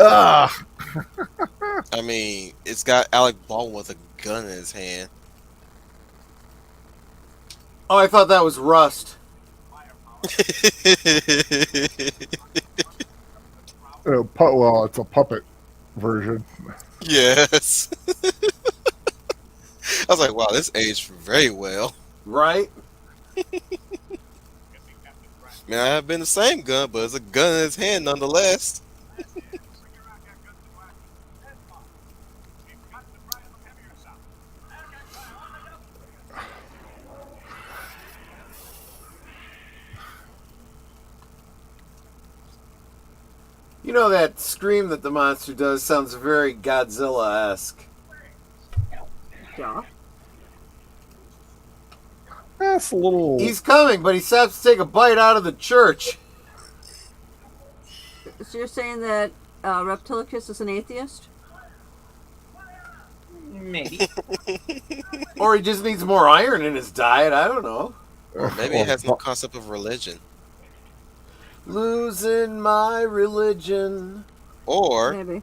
S1: Ah,
S6: I mean, it's got Alec Baldwin with a gun in his hand.
S3: Oh, I thought that was Rust.
S1: well, it's a puppet version.
S6: Yes. I was like, wow, this aged very well.
S3: Right?
S6: Man, I have been the same gun, but it's a gun in his hand nonetheless.
S3: You know that scream that the monster does sounds very Godzilla-esque.
S4: Yeah.
S1: That's a little.
S3: He's coming, but he stops to take a bite out of the church.
S4: So you're saying that Reptilicus is an atheist?
S5: Maybe.
S3: Or he just needs more iron in his diet. I don't know.
S6: Or maybe it has no concept of religion.
S3: Losing my religion.
S6: Or
S4: Maybe.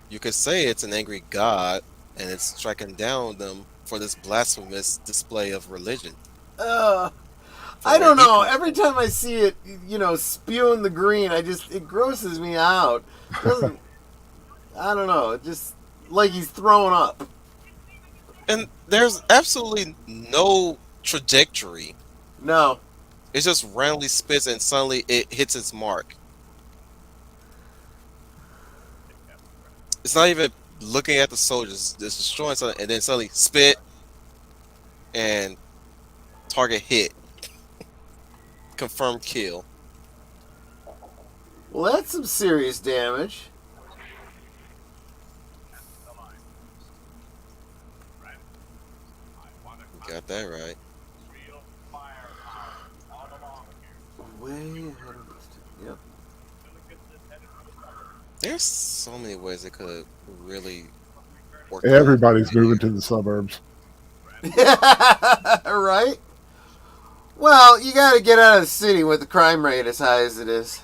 S6: you could say it's an angry god and it's striking down them for this blasphemous display of religion.
S3: I don't know. Every time I see it, spewing the green, it grosses me out. Doesn't I don't know. It just like he's throwing up.
S6: And there's absolutely no trajectory.
S3: No.
S6: It just randomly spits and suddenly it hits its mark. It's not even looking at the soldiers. It's destroying something and then suddenly spit and target hit. Confirmed kill.
S3: Well, that's some serious damage.
S6: You got that right.
S3: Way ahead of us. Yep.
S6: There's so many ways it could really work.
S1: Everybody's moving to the suburbs.
S3: Right? Well, you got to get out of the city with the crime rate as high as it is.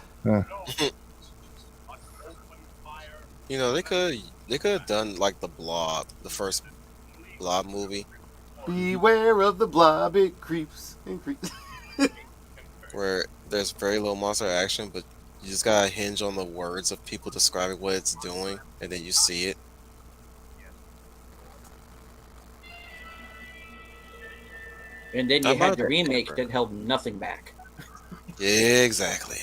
S6: You know, they could have done like the Blob, the first Blob movie,
S3: Beware of the blob, it creeps and creeps.
S6: where there's very little monster action, but you just gotta hinge on the words of people describing what it's doing, and then you see it.
S5: And then
S6: I'm
S5: you had
S6: not
S5: the
S6: a
S5: remake
S6: camper.
S5: that held nothing back.
S6: Yeah, exactly.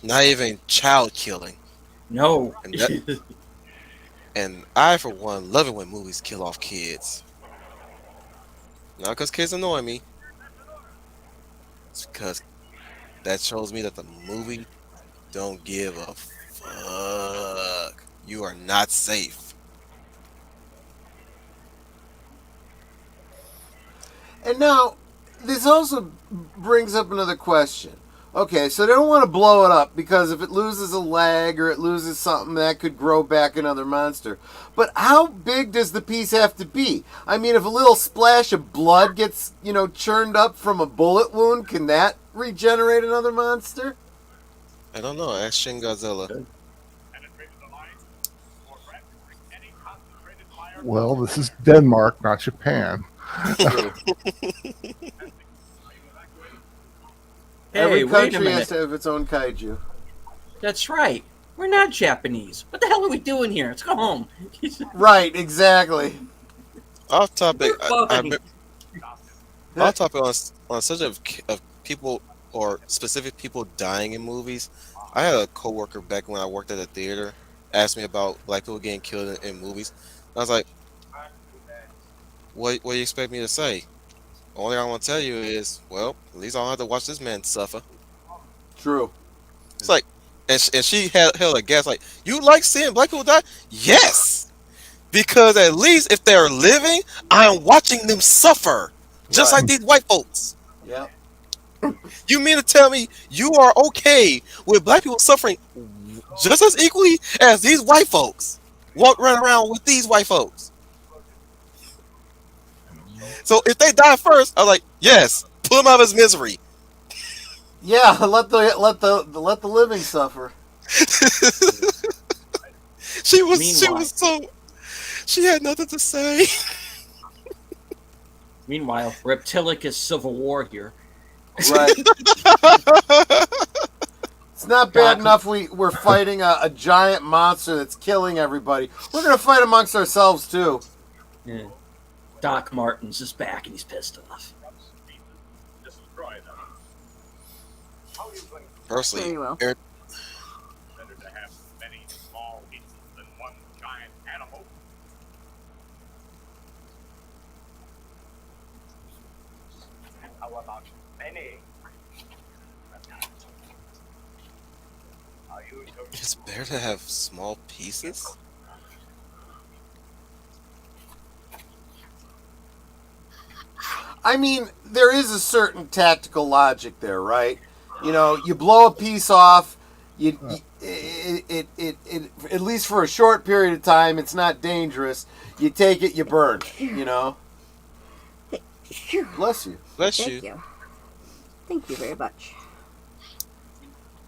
S6: Not even child killing.
S5: No.
S6: And, and I, for one, love it when movies kill off kids. Not because kids annoy me. It's because that shows me that the movie don't give a fuck. You are not safe.
S3: And now, this also brings up another question. Okay, so they don't want to blow it up because if it loses a leg or it loses something, that could grow back another monster. But how big does the piece have to be? I mean, if a little splash of blood gets, churned up from a bullet wound, can that regenerate another monster?
S6: I don't know. Ask Shin Godzilla.
S1: Well, this is Denmark, not Japan.
S3: Every
S5: Hey, wait a
S3: country has
S5: minute.
S3: to have its own kaiju.
S5: That's right. We're not Japanese. What the hell are we doing here? Let's go home.
S3: Right, exactly.
S6: Off topic.
S5: We're
S6: Off topic on subject of people or specific people dying in movies. I had a coworker back when I worked at a theater asked me about black people getting killed in movies. I was like, what do you expect me to say? Only I want to tell you is, well, at least I don't have to watch this man suffer.
S3: True.
S6: It's like, and she held a gas like, you like seeing black people die? Yes! Because at least if they're living, I'm watching them suffer. Just
S3: Right.
S6: like these white folks.
S3: Yep.
S6: You mean to tell me you are okay with black people suffering just as equally as these white folks? Walk run around with these white folks. So if they die first, I'm like, yes, pull them out of his misery.
S3: Yeah. Let the living suffer.
S6: She was
S5: Meanwhile,
S6: so she had nothing to say.
S5: Reptilicus Civil War here.
S3: Right. It's not bad enough we're fighting a giant monster that's killing everybody. We're gonna fight amongst ourselves too.
S5: Yeah. Doc Martens is back and he's pissed off.
S7: Destroy them. How are you going to
S6: Personally,
S4: Very well.
S7: better to have many small pieces than one giant animal? And how about many? Are you going to
S6: it's better to have small pieces.
S3: I mean, there is a certain tactical logic there, right? You know, you blow a piece off. It at least for a short period of time, it's not dangerous. You take it, you burn. You know.
S4: Phew.
S3: Bless you.
S6: Bless
S4: Thank
S6: you.
S4: you. Thank you very much.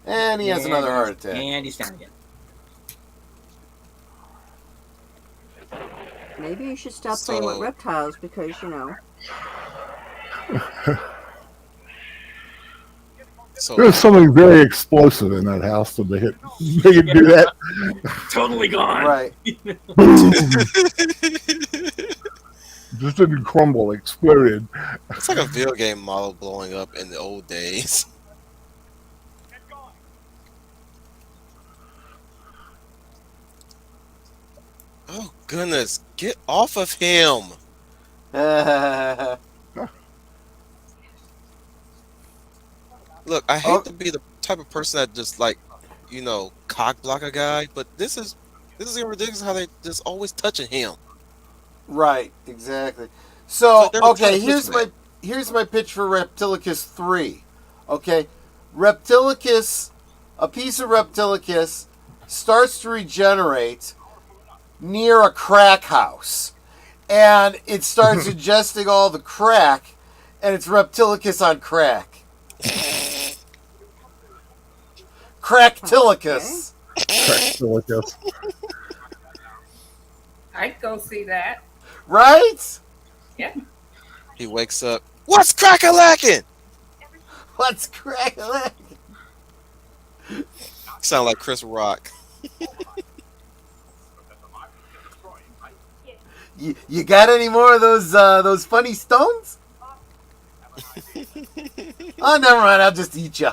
S3: And he has another heart attack.
S5: And he's down again.
S4: Maybe you should stop playing with
S6: So-
S4: reptiles because, you know.
S6: So
S1: There's something very explosive in that house to make it do that.
S5: Totally gone.
S3: Right.
S1: Boom. Just didn't crumble, exploded.
S6: it's like a video game model blowing up in the old days.
S7: get going?
S6: Oh goodness, get off of him! Look, I hate
S3: Oh.
S6: to be the type of person that just like, cock block a guy, but this is getting ridiculous how they just always touching him.
S3: Right. Exactly. So
S6: So they're trying
S3: okay,
S6: to
S3: here's
S6: push
S3: my pitch for Reptilicus 3. Okay, Reptilicus, a piece of Reptilicus starts to regenerate near a crack house, and it starts ingesting all the crack, and it's Reptilicus on crack. Cracktilicus.
S1: Reptilicus.
S2: I'd go see that.
S3: Right?
S2: Yeah.
S6: He wakes up. What's crack-a-lacking?
S3: What's crack?
S6: Sound like Chris Rock.
S3: You got any more of those funny stones? Oh, never mind. I'll just eat you.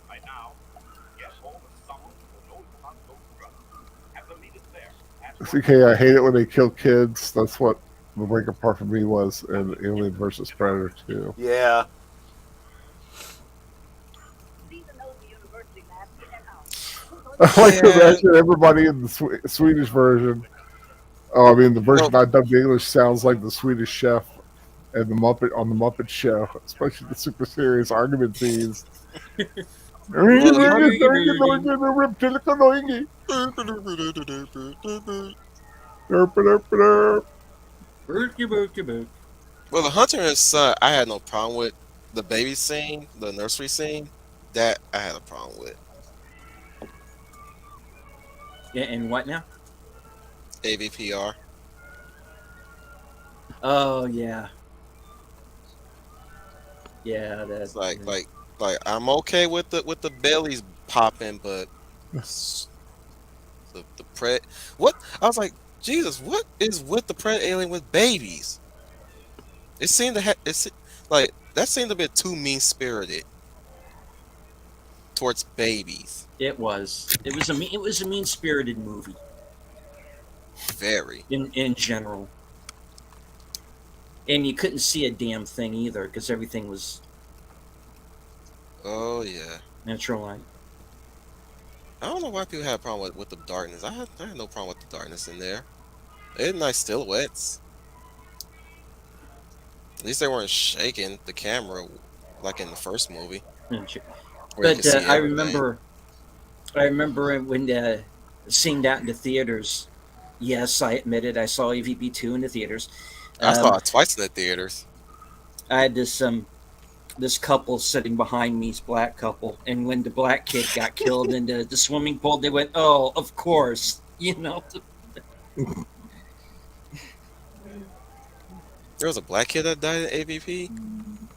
S7: By now, get hold of someone who knows about those drugs. Have them meet us there. Ask
S1: CK, I hate it when they kill kids. That's what the breakup part for me was in Alien versus Predator 2.
S3: Yeah.
S1: I like to
S6: Yeah.
S1: imagine everybody in the Swedish version. Oh, I mean, the version
S6: No.
S1: I dubbed English sounds like the Swedish Chef and the Muppet on the Muppet Show, especially the super serious argument scenes.
S6: Well, the hunter and his son, I had no problem with. The baby scene, the nursery scene, that I had a problem with.
S5: Yeah, and what now?
S6: AVPR.
S5: Oh yeah. Yeah, that's
S6: It's like I'm okay with the bellies popping, but the pred. What I was like, Jesus, what is with the pred alien with babies? It seemed to it's like that seemed a bit too mean spirited towards babies.
S5: it was. It was a mean spirited movie
S6: Very.
S5: in general. And you couldn't see a damn thing either because everything was
S6: Oh yeah.
S5: natural light.
S6: I don't know why people have a problem with the darkness. I had no problem with the darkness in there. They had nice silhouettes. At least they weren't shaking the camera like in the first movie, where you could
S5: But
S6: see
S5: I
S6: everything.
S5: remember when seeing that in the theaters. Yes, I admit it. I saw EVP 2 in the theaters.
S6: I saw
S5: Um,
S6: it twice in the theaters.
S5: I had this couple sitting behind me, this black couple, and when the black kid got killed in the swimming pool, they went, "Oh, of course," you know.
S6: There was a black kid that died in AVP.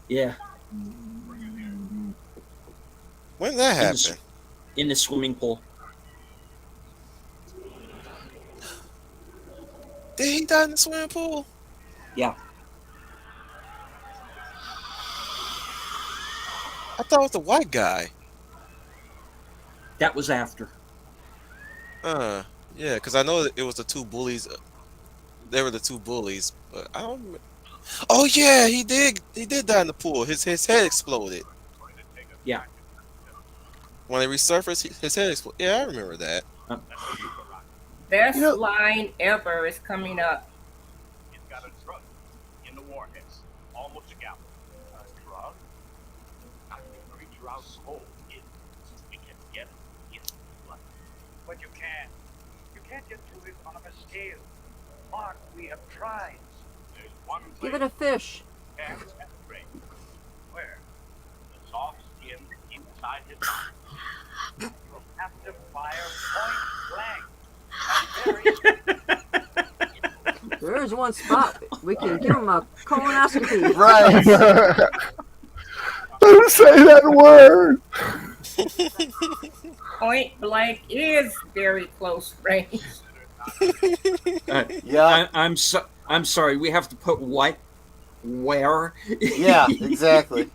S5: Yeah,
S6: When did that
S5: in the,
S6: happen?
S5: in the swimming pool.
S6: Did he die in the swimming pool?
S5: Yeah,
S6: I thought it was the white guy.
S5: that was after.
S6: Yeah, because I know that it was the two bullies. They were the two bullies, but I don't. Oh yeah, he did. He did die in the pool. His head exploded
S5: Yeah.
S6: when they resurfaced. His head exploded. Yeah, I remember that.
S2: Best
S3: You know-
S2: line ever is coming up.
S7: It's got a drug in the warheads, almost a gallon. A drug? Not the creature our soul is. We can get it in blood. But you can't. You can't get to it on a scale. Mark, we have tried. There's one
S4: Give
S7: place
S4: it a fish.
S7: and the brain. Where? The soft skin inside his body. You'll have to fire point blank.
S4: There's one spot. We can give him a colonoscopy.
S3: Right.
S1: Don't say that word.
S2: Point blank is very close range.
S3: Yeah.
S5: I'm sorry. We have to put what, where?
S3: Yeah, exactly.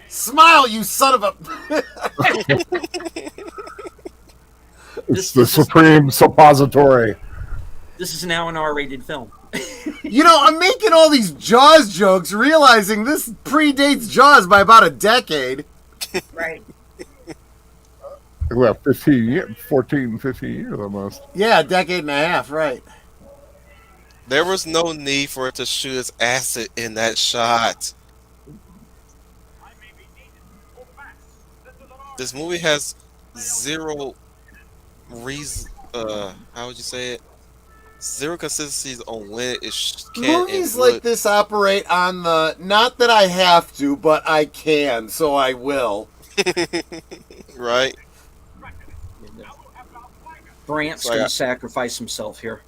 S3: Smile, you son of a.
S1: It's the supreme suppository.
S5: This is now an R-rated film.
S3: You know, I'm making all these Jaws jokes, realizing this predates Jaws by about a decade.
S2: Right.
S1: Well, 15 years, 14, 15 years almost.
S3: Yeah, a decade and a half, right.
S6: There was no need for it to shoot its acid in that shot. This movie has zero reason. How would you say it? Zero consistencies on when it can
S3: Movies
S6: and
S3: like
S6: would.
S3: this operate on the, not that I have to, but I can, so I will.
S6: Right?
S5: Brant's
S6: So I
S5: going to
S6: got-
S5: sacrifice himself here.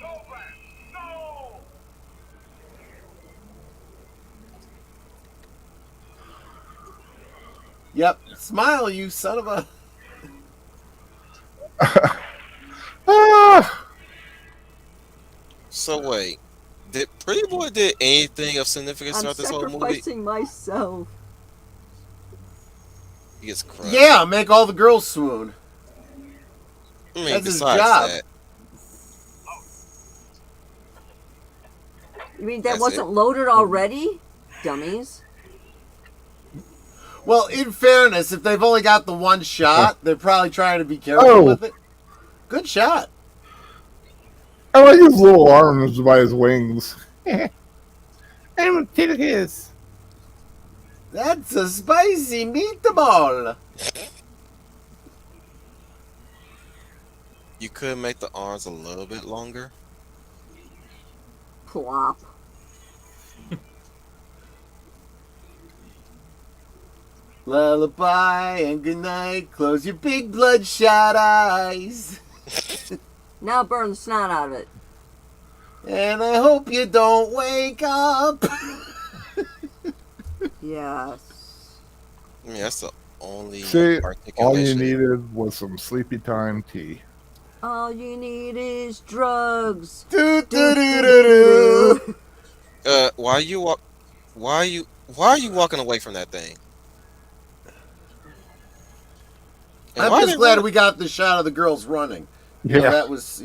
S7: No, Brad, no!
S3: Yep. Smile, you son of a.
S1: Ah,
S6: So wait, did Pretty Boy did anything of significance
S4: I'm
S6: throughout this whole movie?
S4: sacrificing myself.
S6: He gets crushed.
S3: Yeah, make all the girls swoon.
S6: I mean,
S3: that's his
S6: besides
S3: job.
S6: that,
S4: You mean that
S6: That's
S4: wasn't loaded already? Dummies.
S3: Well, in fairness, if they've only got the one shot, they're probably trying to be careful
S1: Oh.
S3: with it. Good shot.
S1: I like his little arms by his wings. I'm his.
S3: That's a spicy meatball.
S6: you could make the arms a little bit longer.
S4: Plop.
S3: Lullaby and good night. Close your big bloodshot eyes.
S4: Now burn the snot out of it.
S3: And I hope you don't wake up.
S4: Yes.
S6: I mean, that's the only
S1: See, all you
S6: articulation.
S1: needed was some sleepy time tea.
S4: All you need is drugs.
S3: Do, do, do, do, do.
S6: Why are you walking away from that thing? And
S3: I'm
S6: why
S3: just
S6: they
S3: glad
S6: run-
S3: we got the shot of the girls running. You know,
S1: Yeah.
S3: that was,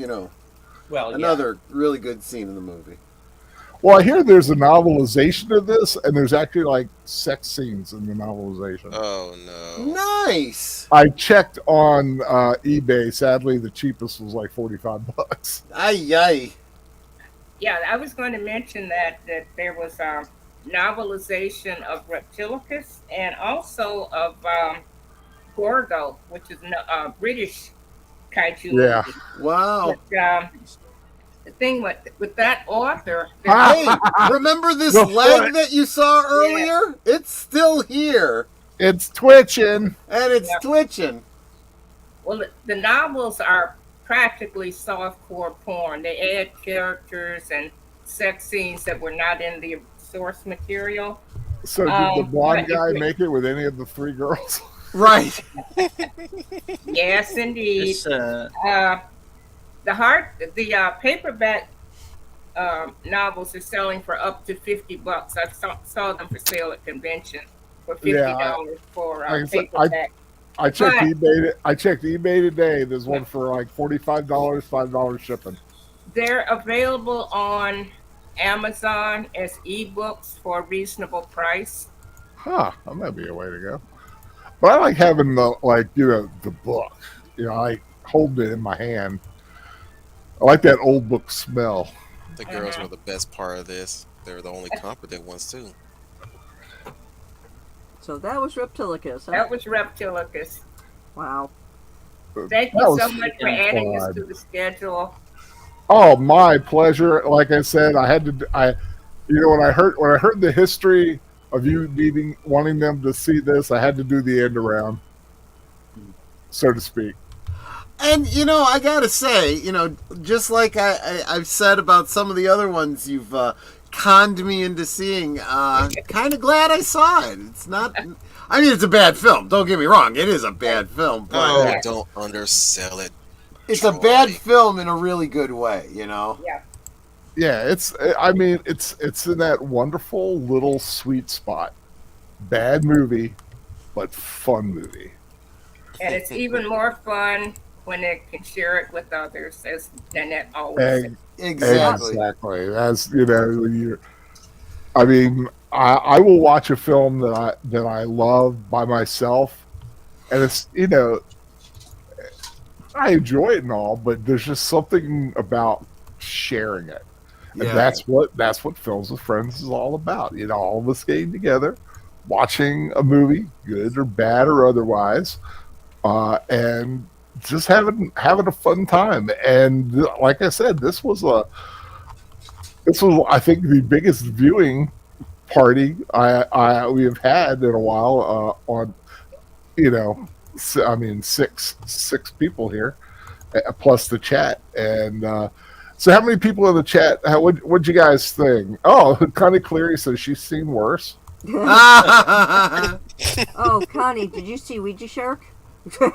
S5: Well,
S3: another really good scene in the movie.
S1: Well, I hear there's a novelization of this, and there's actually like sex scenes in the novelization.
S6: Oh no.
S3: Nice.
S1: I checked on eBay. Sadly, the cheapest was like $45.
S3: Ay ay.
S2: Yeah, I was going to mention that there was a novelization of Reptilicus and also of Gorgo, which is a British kaiju
S1: Yeah.
S2: movie.
S3: Wow.
S2: But, the thing with that author,
S3: Hey, remember this
S1: The
S3: leg
S1: foot.
S3: that you saw earlier? It's still here,
S1: It's twitching.
S3: and it's
S2: Yeah.
S3: twitching.
S2: well, the novels are practically softcore porn. They add characters and sex scenes that were not in the source material.
S1: So did the blonde
S2: but
S1: guy
S2: if we-
S1: make it with any of the three girls?
S3: Right.
S2: Yes, indeed.
S5: It's,
S2: The paperback novels are selling for up to $50. I saw them for sale at convention for $50 for
S1: like I said,
S2: paperback.
S1: I checked
S2: But-
S1: eBay. I checked eBay today. There's one for like $45, $5 shipping.
S2: They're available on Amazon as ebooks for a reasonable price.
S1: Huh? That might be a way to go. But I like having the book. I like holding it in my hand. I like that old book smell.
S6: The girls were the best part of this. They were the only competent ones too.
S4: So that was Reptilicus. Huh?
S2: That was Reptilicus.
S4: Wow.
S2: Thank
S1: That
S2: you
S1: was
S2: so much for
S1: freaking
S2: adding
S1: fun.
S2: this to the schedule.
S1: Oh, my pleasure. Like I said, I had to. When I heard the history of you wanting them to see this, I had to do the end around, so to speak.
S3: And I gotta say, just like I've said about some of the other ones you've conned me into seeing, kind of glad I saw it. It's not. I mean, it's a bad film. Don't get me wrong. It is a bad film, but
S6: Oh, don't undersell it.
S3: it's a
S6: Troy.
S3: bad film in a really good way.
S2: Yeah.
S1: Yeah, it's. I mean, it's in that wonderful little sweet spot. Bad movie, but fun movie.
S2: And it's even more fun when they can share it with others, as Nanette always says.
S3: Exactly.
S1: Exactly. As I mean, I will watch a film that I love by myself, and it's I enjoy it and all, but there's just something about sharing it, and
S3: Yeah.
S1: that's what Films with Friends is all about. All of us getting together, watching a movie, good or bad or otherwise, and just having a fun time. And like I said, this was I think the biggest viewing party we have had in a while on I mean six people here plus the chat. And so how many people in the chat, what'd you guys think? Oh, Connie Cleary says she's seen worse.
S4: Oh, Connie, did you see Ouija Shark?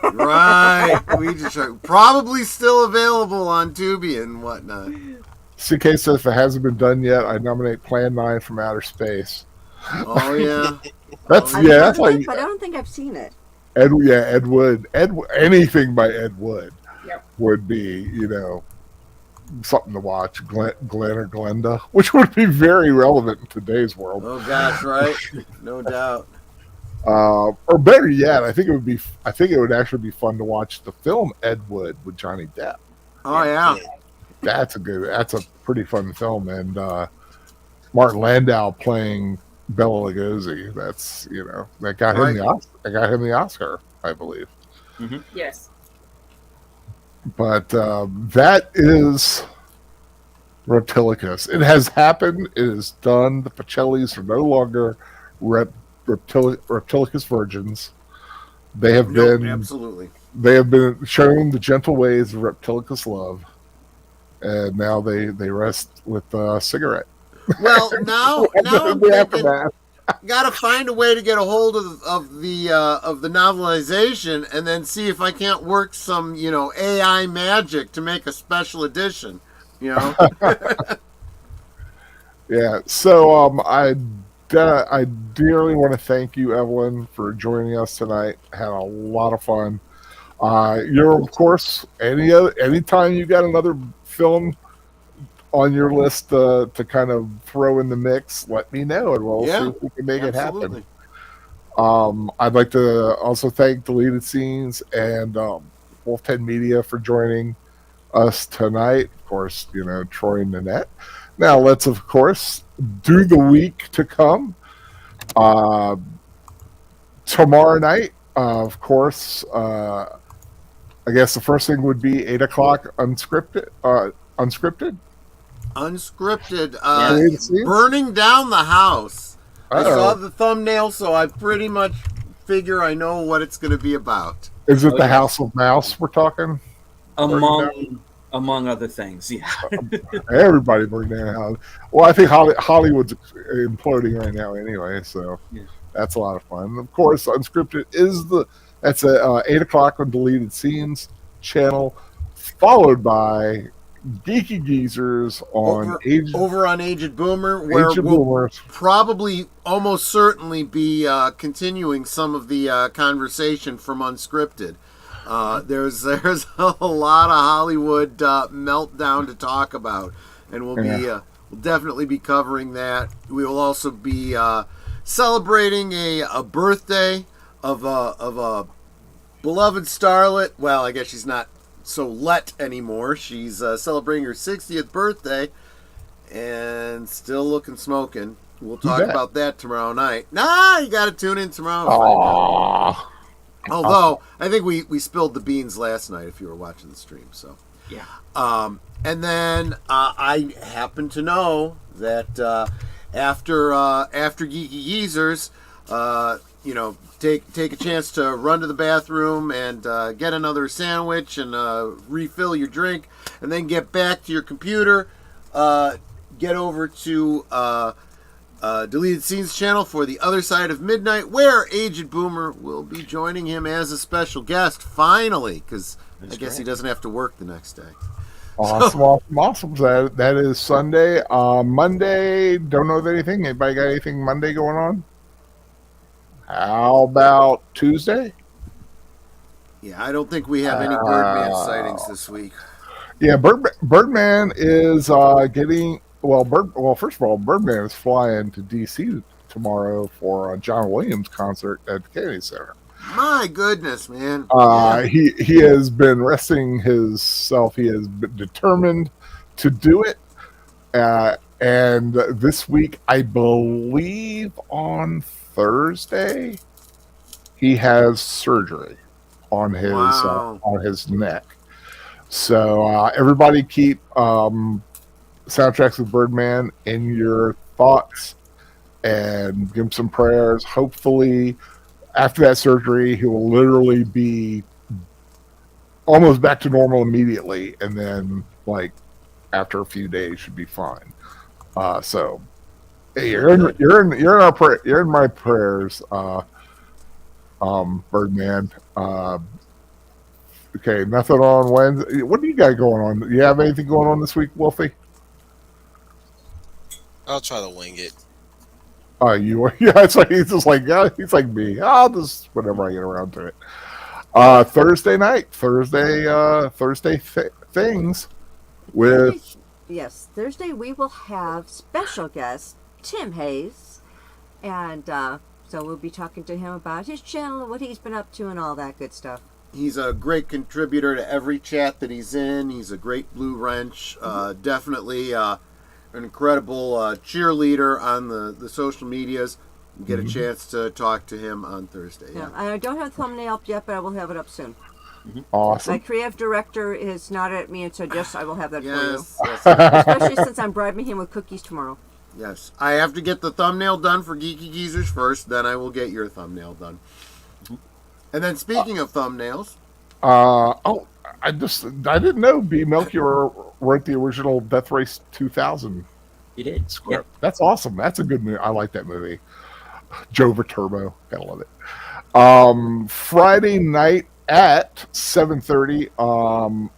S3: Right. Ouija Shark. Probably still available on Tubi and whatnot.
S1: CK says if it hasn't been done yet, I nominate Plan 9 from Outer Space.
S3: Oh, yeah.
S1: That's
S4: I've
S1: that's
S4: heard of
S1: like
S4: it, but I don't think I've seen it.
S1: Ed Wood. Anything by Ed Wood
S2: Yep.
S1: would be, something to watch. Glenn or Glenda, which would be very relevant in today's world.
S3: Oh, gosh, right? No doubt.
S1: Or better yet, I think it would actually be fun to watch the film Ed Wood with Johnny Depp.
S3: Oh, yeah.
S1: That's a pretty fun film, and Martin Landau playing Bela Lugosi. That's that got him the Oscar, I believe.
S2: Yes.
S1: But that is Reptilicus. It has happened. It is done. The Pacellis are no longer Reptilicus virgins. They have
S3: Nope,
S1: been
S3: absolutely.
S1: shown the gentle ways of Reptilicus love, and now they rest with a cigarette.
S3: Well, now I'm
S1: The
S3: thinking,
S1: aftermath.
S3: gotta find a way to get a hold of the novelization, and then see if I can't work some AI magic to make a special edition.
S1: Yeah. So I dearly want to thank you, Evelyn, for joining us tonight. Had a lot of fun. You're of course anytime you got another film on your list to kind of throw in the mix, let me know, and we'll see
S3: Yeah,
S1: if we can make it happen.
S3: absolutely.
S1: I'd like to also thank Deleted Scenes and Wolf 10 Media for joining us tonight. Of course, Troy and Nanette. Now, let's, of course, do the week to come. Tomorrow night, of course, I guess the first thing would be 8 o'clock unscripted.
S3: Unscripted.
S1: Deleted Scenes?
S3: Burning down the house. I saw
S1: Uh-oh.
S3: the thumbnail, so I pretty much figure I know what it's going to be about.
S1: Is it
S5: Oh,
S1: the
S5: yeah.
S1: House of Mouse we're talking?
S5: Among other things, yeah.
S1: Everybody burned down the house. Well, I think Hollywood's imploding right now anyway, so
S5: Yeah.
S1: that's a lot of fun. Of course, unscripted that's at 8 o'clock on Deleted Scenes channel, followed by Geeky Geezers on
S3: Over on Aged Boomer, where
S1: Aged
S3: we'll
S1: Boomers.
S3: probably almost certainly be continuing some of the conversation from Unscripted. There's a lot of Hollywood meltdown to talk about, and we'll definitely be covering that. We will also be celebrating a birthday of a beloved starlet. Well, I guess she's not so let anymore. She's celebrating her 60th birthday and still looking smoking. We'll talk about that tomorrow night. You got to tune in tomorrow. To find out.
S1: Aww.
S3: Although I think we spilled the beans last night if you were watching the stream. So
S5: Yeah.
S3: and then I happen to know that after Geeky Geezers, take a chance to run to the bathroom and get another sandwich and refill your drink, and then get back to your computer. Get over to Deleted Scenes channel for The Other Side of Midnight, where Aged Boomer will be joining him as a special guest, finally, because I guess he doesn't have to work the next day.
S1: Awesome. That is Sunday. Monday, don't know anything. Anybody got anything Monday going on? How about Tuesday?
S3: Yeah, I don't think we have any Birdman sightings this week.
S1: Yeah, Birdman is getting... first of all, Birdman is flying to D.C. tomorrow for a John Williams concert at the Kennedy Center.
S3: My goodness, man.
S1: He has been resting himself. He has been determined to do it. And this week, I believe on Thursday, he has surgery on his neck. So everybody keep Soundtracks of Birdman in your thoughts and give him some prayers. Hopefully, after that surgery, he will literally be almost back to normal immediately, and then after a few days should be fine. So hey, you're in my prayers, Birdman. Okay, nothing on Wednesday. What do you got going on? Do you have anything going on this week, Wolfie?
S6: I'll try to wing it.
S1: Yeah, it's like he's just like he's like me. I'll just whenever I get around to it. Thursday night, Thursday things with
S4: Thursday we will have special guest Tim Hayes, and so we'll be talking to him about his channel and what he's been up to and all that good stuff.
S3: He's a great contributor to every chat that he's in. He's a great blue wrench. Definitely an incredible cheerleader on the social medias. Get a chance to talk to him on Thursday. Yeah.
S4: I don't have the thumbnail up yet, but I will have it up soon.
S1: awesome.
S4: My creative director is nodded at me and said, yes, I will have that for you.
S3: Yes.
S4: Especially since I'm bribing him with cookies tomorrow.
S3: Yes. I have to get the thumbnail done for Geeky Geezers first, then I will get your thumbnail done. And then speaking of thumbnails,
S1: I didn't know B. Melchior wrote the original Death Race 2000
S5: You did.
S1: script. That's awesome. That's a good movie. I like that movie. Joe Viterbo, gotta love it. Friday night at 7:30,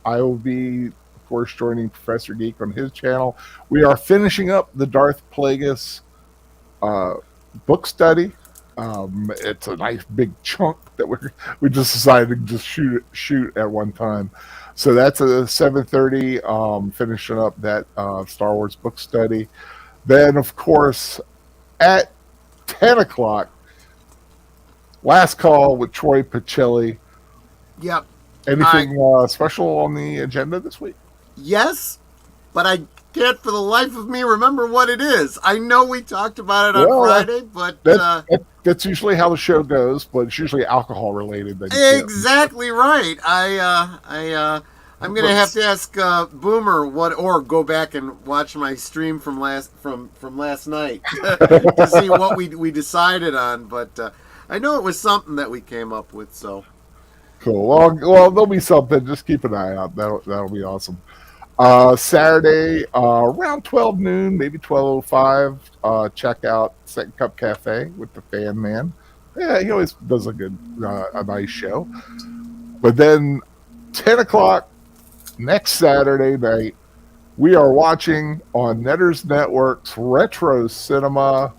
S1: I will be, of course, joining Professor Geek on his channel. We are finishing up the Darth Plagueis book study. It's a nice big chunk that we just decided to just shoot at one time. So that's a 7:30. Finishing up that Star Wars book study. Then, of course, at 10 o'clock, last call with Troy Pacelli.
S3: Yep.
S1: Anything special on the agenda this week?
S3: Yes, but I can't for the life of me remember what it is. I know we talked about it on
S1: Well,
S3: Friday, but
S1: That's usually how the show goes, but it's usually alcohol related.
S3: exactly right. I'm gonna have to ask Boomer or go back and watch my stream from last night to see what we decided on. But I know it was something that we came up with. So
S1: Cool. Well, there'll be something. Just keep an eye out. That'll be awesome. Saturday, around 12 noon, maybe 12:05. Check out Second Cup Cafe with the Fan Man. Yeah, he always does a nice show. But then 10 o'clock next Saturday night, we are watching on Netters Network's Retro Cinema.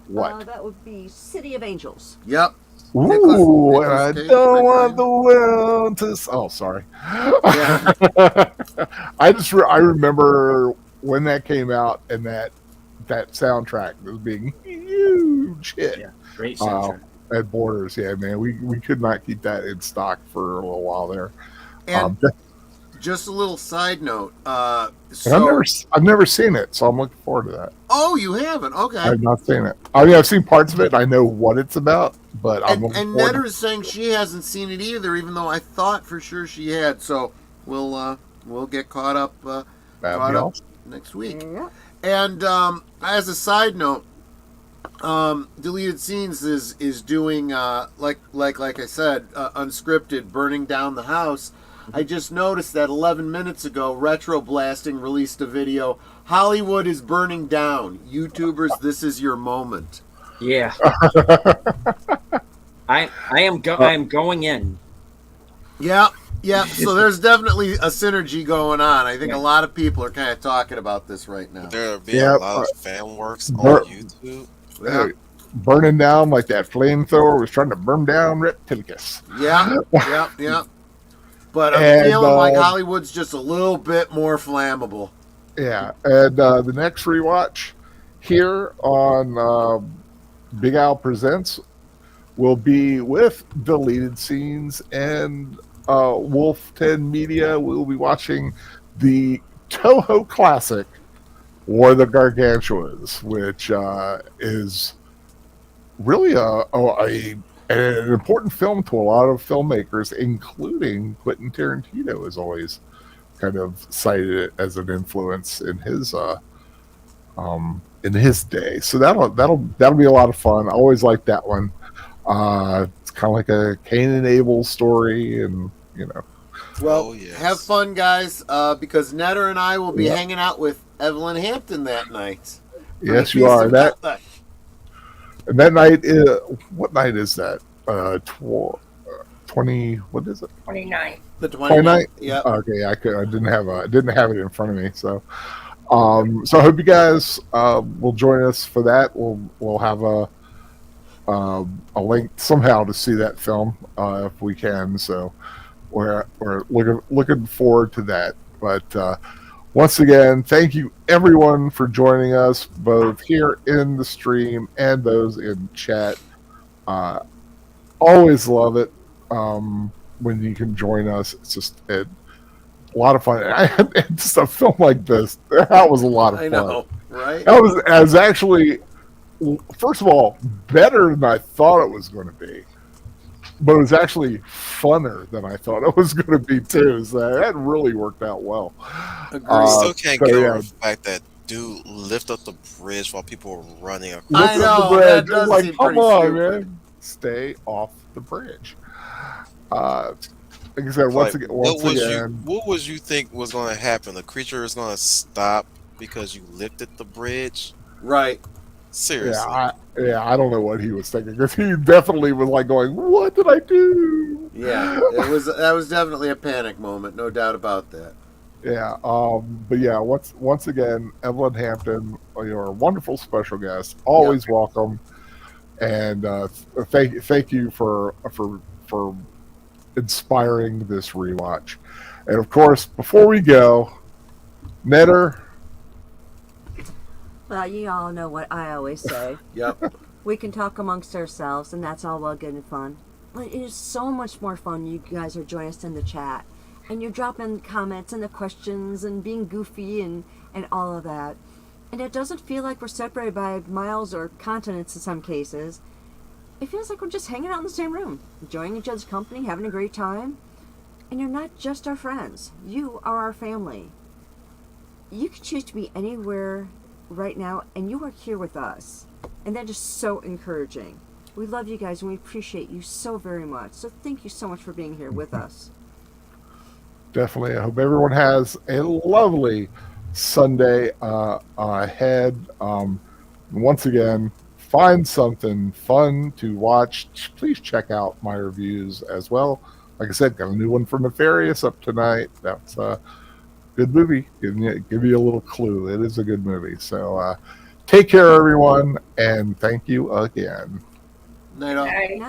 S1: What?
S4: That would be City of Angels.
S3: yep.
S1: Ooh, and I
S3: Nicolas Cage,
S1: don't
S3: my
S1: want
S3: friend.
S1: the world to. Oh, sorry.
S3: Yeah.
S1: I remember when that came out and that soundtrack was being huge hit
S5: Yeah, great soundtrack.
S1: at Borders. Yeah, man, we could not keep that in stock for a little while there.
S3: And just a little side note.
S1: And I've never seen it, so I'm looking forward to that.
S3: Oh, you haven't? Okay.
S1: I've not seen it. I mean, I've seen parts of it. And I know what it's about, but I'm looking
S3: And
S1: forward to
S3: Netter is saying she hasn't seen it either, even though I thought for sure she had. So we'll get caught up
S1: That'd be awesome.
S3: next week.
S4: Yeah.
S3: And as a side note, Deleted Scenes is doing like I said, unscripted, burning down the house. I just noticed that 11 minutes ago, Retro Blasting released a video. Hollywood is burning down. YouTubers, this is your moment.
S5: Yeah. I am going in.
S3: Yeah. So there's definitely a synergy going on. I think a lot of people are kind of talking about this right now.
S6: There be
S1: Yeah,
S6: a lot of fan works on
S1: Bur-
S6: YouTube.
S3: Yeah.
S1: Burning down like that flamethrower was trying to burn down Reptilicus.
S3: Yeah. But I'm
S1: And,
S3: feeling like Hollywood's just a little bit more flammable.
S1: Yeah, and the next rewatch here on Big Al Presents will be with Deleted Scenes and Wolf 10 Media. We'll be watching the Toho classic War of the Gargantuas, which is really an important film to a lot of filmmakers, including Quentin Tarantino, is always kind of cited it as an influence in his day. So that'll be a lot of fun. I always like that one. It's kind of like a Cain and Abel story, and
S3: Well,
S6: yes.
S3: have fun, guys, because Netter and I will be hanging out with Evelyn Hampton that night.
S1: yes,
S3: For
S1: you
S3: the
S1: are.
S3: Feast of Cutlass.
S1: And that night is what night is that? 20. What is it?
S2: 29.
S3: The
S1: 29th?
S3: 29th. Yep.
S1: Okay, I didn't have it in front of me. So I hope you guys will join us for that. We'll have a link somehow to see that film if we can. So we're looking forward to that. But once again, thank you everyone for joining us, both here in the stream and those in chat. Always love it when you can join us. It's just a lot of fun. Just a film like this, that was a lot of fun.
S3: I know, right?
S1: That was actually, first of all, better than I thought it was going to be. But it was actually funner than I thought it was going to be too. So that really worked out well.
S3: Agreed.
S6: I still can't
S1: so
S6: get
S1: yeah.
S6: over the fact that dude lift up the bridge while people were running across.
S3: I
S1: Lift up
S3: know,
S1: the bridge.
S3: that does
S1: It's like,
S3: seem
S1: come
S3: pretty
S1: on,
S3: stupid.
S1: man, stay off the bridge. Like I said,
S6: Like,
S1: once again,
S6: what was you think was going to happen? The creature is going to stop because you lifted the bridge?
S3: Right.
S6: Seriously.
S1: I don't know what he was thinking, because he definitely was like going, "What did I do?"
S3: Yeah. That was definitely a panic moment, no doubt about that.
S1: Yeah, but yeah, once again, Evelyn Hampton, your wonderful special guest, always welcome. And thank you for inspiring this rewatch. And of course, before we go, Netter,
S4: Well, you all know what I always say.
S3: Yep.
S4: We can talk amongst ourselves, and that's all well good and fun. But it is so much more fun. You guys are joining us in the chat, and you're dropping comments and the questions and being goofy and all of that. And it doesn't feel like we're separated by miles or continents in some cases. It feels like we're just hanging out in the same room, enjoying each other's company, having a great time. And you're not just our friends. You are our family. You can choose to be anywhere right now, and you are here with us. And that is so encouraging. We love you guys, and we appreciate you so very much. So thank you so much for being here with us.
S1: definitely. I hope everyone has a lovely Sunday ahead. Once again, find something fun to watch. Please check out my reviews as well. Like I said, got a new one for Nefarious up tonight. That's a good movie. Give you a little clue. It is a good movie. So take care, everyone, and thank you again.
S3: Night all.
S2: Right.